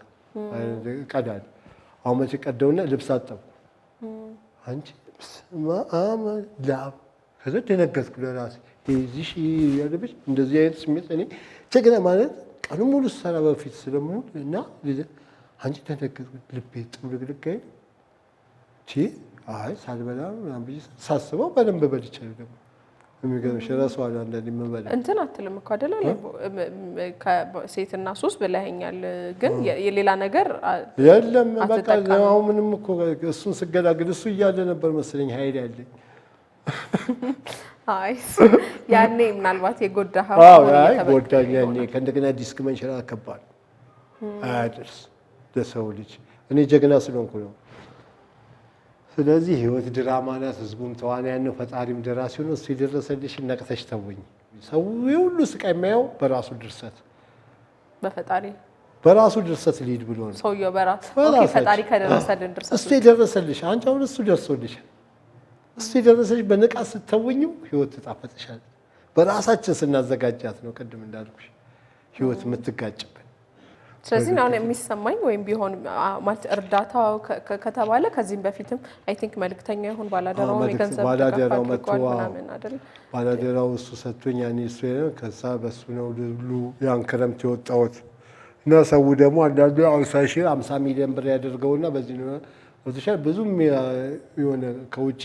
ቀዳል። አሁን መቼ ቀደውና ልብስ አጠብኩ አንቺ ላብ ከዛ ደነገጥኩ ለራሴ እዚህ ያለብሽ እንደዚህ አይነት ስሜት እኔ ቸግና ማለት ቀኑ ሙሉ ሰራ በፊት ስለምሆን እና አንቺ ተነገርኩ ልቤ ጥምልግልግ አይደል አይ ሳልበላ ምናምን ብዬ ሳስበው በደንብ በልቻለሁ። ደግሞ የሚገርምሽ እራሷን አንዳንዴ የምበላ እንትን አትልም እኮ አይደለ? ሴትና ሱስ ብለኸኛል፣ ግን የሌላ ነገር የለም። በቃ አሁን ምንም እኮ እሱን ስገላግል እሱ እያለ ነበር መሰለኝ ኃይል ያለኝ። አይ ያኔ ምናልባት የጎዳህ ጎዳኝ ያኔ። ከእንደገና ዲስክ መንሸራ ከባድ አያደርስ ለሰው ልጅ። እኔ ጀግና ስለሆንኩ ነው። ስለዚህ ህይወት ድራማ ናት። ህዝቡም ተዋናያን ነው፣ ፈጣሪም ደራሲው ነው። እሱ የደረሰልሽ ነቅተሽ ተውኝ። ሰው ሁሉ ስቃይ የሚያየው በራሱ ድርሰት በራሱ ድርሰት ሊድ ብሎ ነው ሰውየው በራሱ ፈጣሪ ከደረሰልን ድርሰት እሱ የደረሰልሽ አንቺ አሁን እሱ ደርሶልሻል። እሱ የደረሰልሽ በንቃት ስትተውኝው ህይወት ትጣፈጥሻል። በራሳችን ስናዘጋጃት ነው ቅድም እንዳልኩሽ ህይወት የምትጋጭበት። ስለዚህ አሁን የሚሰማኝ ወይም ቢሆን ማለት እርዳታው ከተባለ ከዚህም በፊትም አይ ቲንክ መልክተኛ ይሁን ባላደራው የገንዘብ ባላደራው መጥቷል አይደል? ባላደራው እሱ ሰጥቶኝ ያኔ እሱ ከዛ በሱ ነው ሁሉ ያን ክረምት የወጣሁት እና ሰው ደግሞ አንዳንዱ 50 ሚሊዮን ብር ያደርገውና በዚህ ነው ወጥሻል። ብዙም የሆነ ከውጪ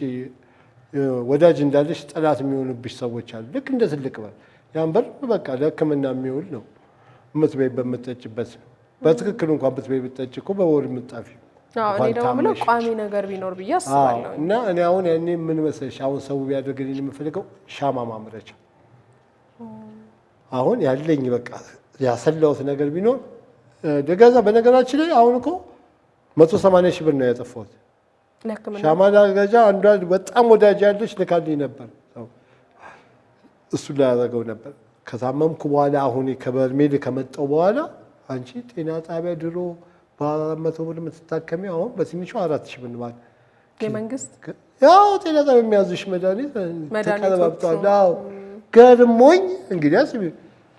ወዳጅ እንዳለሽ ጠላት የሚሆንብሽ ሰዎች አሉ። ልክ እንደ ትልቅ በር ያን በር በቃ ለሕክምና የሚውል ነው የምትበይ በምትጠጭበት በትክክል እንኳን ብትበይ ብትጠጭ እኮ በወር የምትጣፊ። እኔ ደግሞ ምለው ቋሚ ነገር ቢኖር ብዬ አስባለሁ። እና እኔ አሁን ያኔ ምን መሰለሽ አሁን ሰው ቢያደርግልኝ የምፈልገው ሻማ ማምረቻ አሁን ያለኝ በቃ ያሰላሁት ነገር ቢኖር ደጋዛ። በነገራችን ላይ አሁን እኮ 180 ሺህ ብር ነው ያጠፋሁት ሻማ ዳገጃ። አንዷ በጣም ወዳጅ ያለች ልካልኝ ነበር እሱ ላይ ያደረገው ነበር። ከታመምኩ በኋላ አሁን ከበርሜል ከመጣው በኋላ አንቺ ጤና ጣቢያ ድሮ በ400 ብር የምትታከሚ አሁን በትንሹ 4000 ብር ማለት የመንግስት ያው ጤና ጣቢያ የሚያዝሽ መድኃኒት ተቀባብቷል። አዎ ገርሞኝ እንግዲህ አስቢ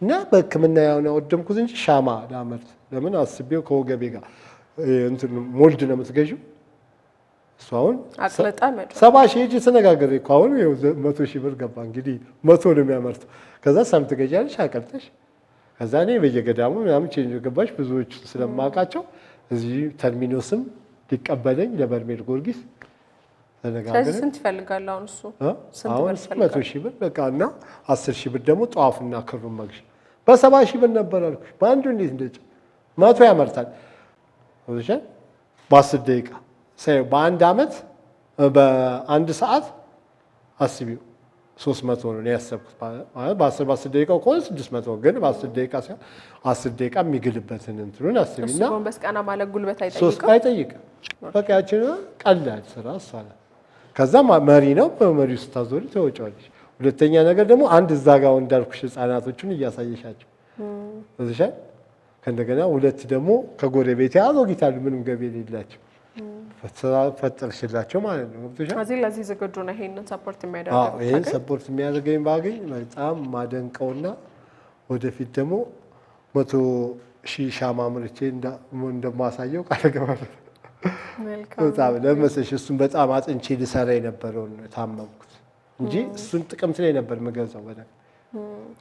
እና በሕክምና ያውን አወደምኩት እንጂ ሻማ ላመርት ለምን አስቤው ከወገቤ ጋር እንትን ሞልድ ነው የምትገዢው እሱ አሁን 70 ሺህ እጅ ተነጋገረ እኮ አሁን 100 ሺህ ብር ገባ። እንግዲህ 100 ነው የሚያመርተው። ከዛ ሳምንት ገጃለሽ አቀልጠሽ ከዛ እኔ በየገዳሙ ምናምን ቼንጅ ገባሽ ብዙዎች ስለማውቃቸው እዚህ ተርሚኖስም ሊቀበለኝ ለበርሜል ጊዮርጊስ ተነጋገረ። ስለዚህ ስንት ይፈልጋል አሁን እሱ? አሁን 100 ሺህ ብር በቃ እና 10 ሺህ ብር ደግሞ ጧፍና ክሩን መግዣ በ70 ሺህ ብር ነበር አልኩሽ። በአንዱ እንዴት እንደጭ 100 ያመርታል ወዘሸ በ10 ደቂቃ በአንድ አመት በአንድ ሰዓት አስቢው 300 ነው ያሰብኩት። በ10 ደቂቃ ከሆነ 600 ግን በ10 ደቂቃ ሲሆን 10 ደቂቃ የሚግልበትን እንትኑን አስቢና እሱ በስቃና ማለት ጉልበት አይጠይቅም። በቃ ያችን ቀላል ስራ አሳለ። ከዛ መሪ ነው በመሪው ስታዞሪ ተወጫለሽ። ሁለተኛ ነገር ደግሞ አንድ እዛ ጋር እንዳልኩሽ ህፃናቶቹን እያሳየሻቸው እዚሻ ከእንደገና ሁለት ደግሞ ከጎረቤት ያዞጊታሉ ምንም ገቢ የሌላቸው ፈጠርሽላቸው ማለት ነው። እዚህ ለዚህ ዝግጁ ነው ይሄንን ሰፖርት የሚያደርገው። አዎ ይሄን ሰፖርት የሚያደርገኝ ባገኝ በጣም ማደንቀውና ወደፊት ደግሞ 100 ሺህ ሻማ ምርቼ እንደማሳየው ቃል ገባለሁ። በጣም ለመሰለሽ እሱን በጣም አጥንቼ ልሰራ የነበረውን ታመምኩት እንጂ እሱን ጥቅምት ላይ ነበር የምገዛው በደንብ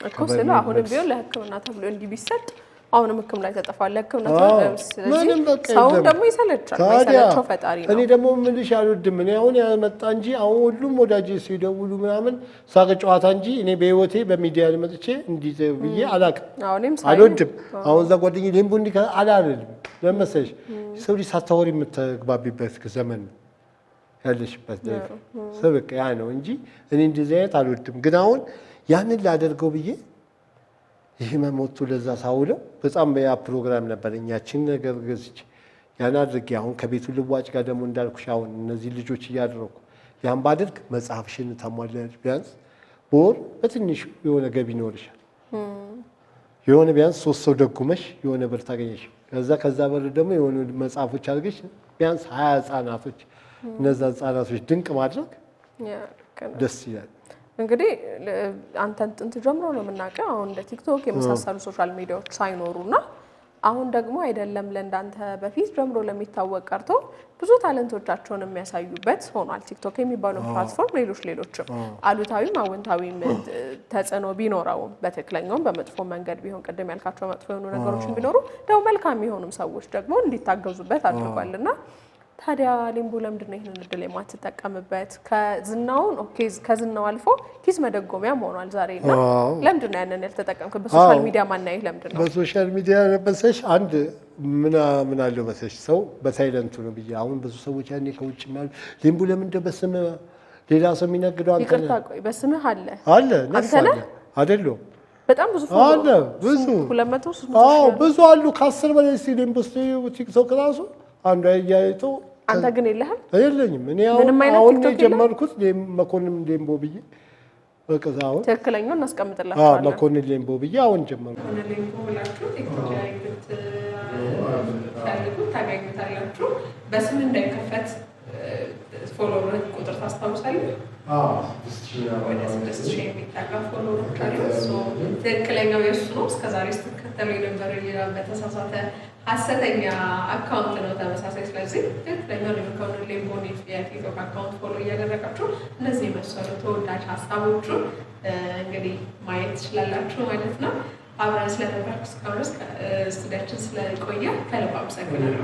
እኮ ስለ አሁንም ቢሆን ለሕክምና ተብሎ እንዲህ ቢሰጥ አሁንም ሕክምና ላይ ተጠፋለ ሕክምና ተብሎ ስለዚህ ሰው ደግሞ ይሰለቻል። ማይሰለቸው ፈጣሪ ነው። እኔ ደግሞ ምንሽ አልወድም። እኔ አሁን ያመጣ እንጂ አሁን ሁሉም ወዳጅ ሲደውሉ ምናምን ሳቅ ጨዋታ እንጂ እኔ በህይወቴ በሚዲያ መጥቼ እንዲህ ብዬ አላውቅም። አልወድም። አሁን እዛ ጓደኛዬ ሌምቡ እንዲህ አላልም። ለመሰለሽ ሰው ልጅ ሳታወሪ የምትግባቢበት ዘመን ነው ያለሽበት ሰው በቃ ያ ነው እንጂ እኔ እንደዚህ አይነት አልወድም። ግን አሁን ያንን ላደርገው ብዬ ይሄ መሞቱ ለዛ ሳውለው በጣም ያ ፕሮግራም ነበር እኛችን ነገር ገዝቼ ያን አድርጌ አሁን ከቤቱ ልዋጭ ጋር ደግሞ እንዳልኩሽ አሁን እነዚህ ልጆች እያደረኩ ያን ባድርግ መጽሐፍሽን ታሟላለሽ። ቢያንስ በወር በትንሹ የሆነ ገቢ ይኖርሻል። የሆነ ቢያንስ 3 ሰው ደጉመሽ የሆነ ብር ታገኘሽ። ከዛ ብር ደግሞ የሆነ መጽሐፎች አድርገሽ ቢያንስ 20 ህፃናቶች እነዛ ህፃናቶች ድንቅ ማድረግ ደስ ይላል። እንግዲህ አንተን ጥንት ጀምሮ ነው የምናውቀው አሁን እንደ ቲክቶክ የመሳሰሉ ሶሻል ሚዲያዎች ሳይኖሩና አሁን ደግሞ አይደለም ለእንዳንተ በፊት ጀምሮ ለሚታወቅ ቀርቶ ብዙ ታለንቶቻቸውን የሚያሳዩበት ሆኗል። ቲክቶክ የሚባለው ፕላትፎርም ሌሎችም አሉታዊም አዎንታዊም ተጽዕኖ ቢኖረውም በትክክለኛውም በመጥፎ መንገድ ቢሆን ቅድም ያልካቸው መጥፎ የሆኑ ነገሮችን ቢኖሩ ደግሞ መልካም የሆኑም ሰዎች ደግሞ እንዲታገዙበት አድርጓልና ታዲያ ሊምቦ ለምንድን ነው ይሄንን እድል የማትጠቀምበት? ከዝናው አልፎ ኪስ መደጎሚያም ሆኗል ዛሬ እና ለምንድን ነው ያንን ያልተጠቀምክበት? በሶሻል ሚዲያ ማናየህ ለምንድን ነው? በሶሻል ሚዲያ መሰለሽ አንድ ምን አለው መሰለሽ ሰው በሳይለንቱ ነው ብዬ አሁን ብዙ ሰዎች ያኔ ከውጭ ማለት ሊምቦ ለምንድን ነው በስምህ ሌላ ሰው የሚነግደው? አንተ ይቅርታ ቆይ በስምህ አለ አንተ ነህ አይደለም? በጣም ብዙ አለ ብዙ 200 300 ብዙ አሉ ከ10 በላይ ሊምቦ ቲክቶክ ራሱ አንዱ ያያይቶ አንተ ግን የለህም? የለኝም። እኔ አሁን የጀመርኩት መኮንን ሊምቦ ብዬ በቃ አሁን ትክክለኛውን እናስቀምጥላችኋለን። መኮንን ሊምቦ ብዬ አሁን ጀመርኩ። መኮንን ሊምቦ ብላችሁ ቲክቶክ ላይ ብትፈልጉ ታገኙታላችሁ። በስም እንዳይከፈት ፎሎወር ቁጥር ታስታውሳለህ? ወደ 6000 የሚጠጋ ፎሎወሮች አሉ። ትክክለኛው የእሱ ነው። እስከዛሬ ስትከተሉ የነበረ ሌላ በተሳሳተ ሐሰተኛ አካውንት ነው ተመሳሳይ። ስለዚህ ትክክለኛው የመኮንን ሊምቦን የቲክቶክ አካውንት ፎሎ እያደረጋችሁ እነዚህ የመሰሉ ተወዳጅ ሀሳቦቹን እንግዲህ ማየት ትችላላችሁ ማለት ነው። አብረን ስለነበርኩ እስካሁን ስቱዲያችን ስለቆየ ከልብ አመሰግናለሁ።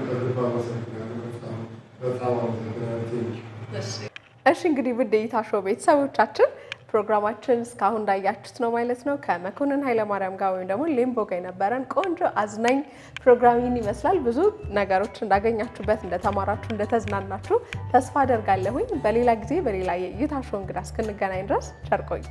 እሺ እንግዲህ ውድ የእይታ ሾው ቤተሰቦቻችን ፕሮግራማችን እስካሁን እንዳያችሁት ነው ማለት ነው። ከመኮንን ኃይለማርያም ጋር ወይም ደግሞ ሊምቦ ጋር የነበረን ቆንጆ አዝናኝ ፕሮግራሚን ይመስላል። ብዙ ነገሮች እንዳገኛችሁበት፣ እንደተማራችሁ፣ እንደተዝናናችሁ ተስፋ አደርጋለሁኝ። በሌላ ጊዜ በሌላ የእይታ ሾው እንግዳ እስክንገናኝ ድረስ ቸር ቆዩ።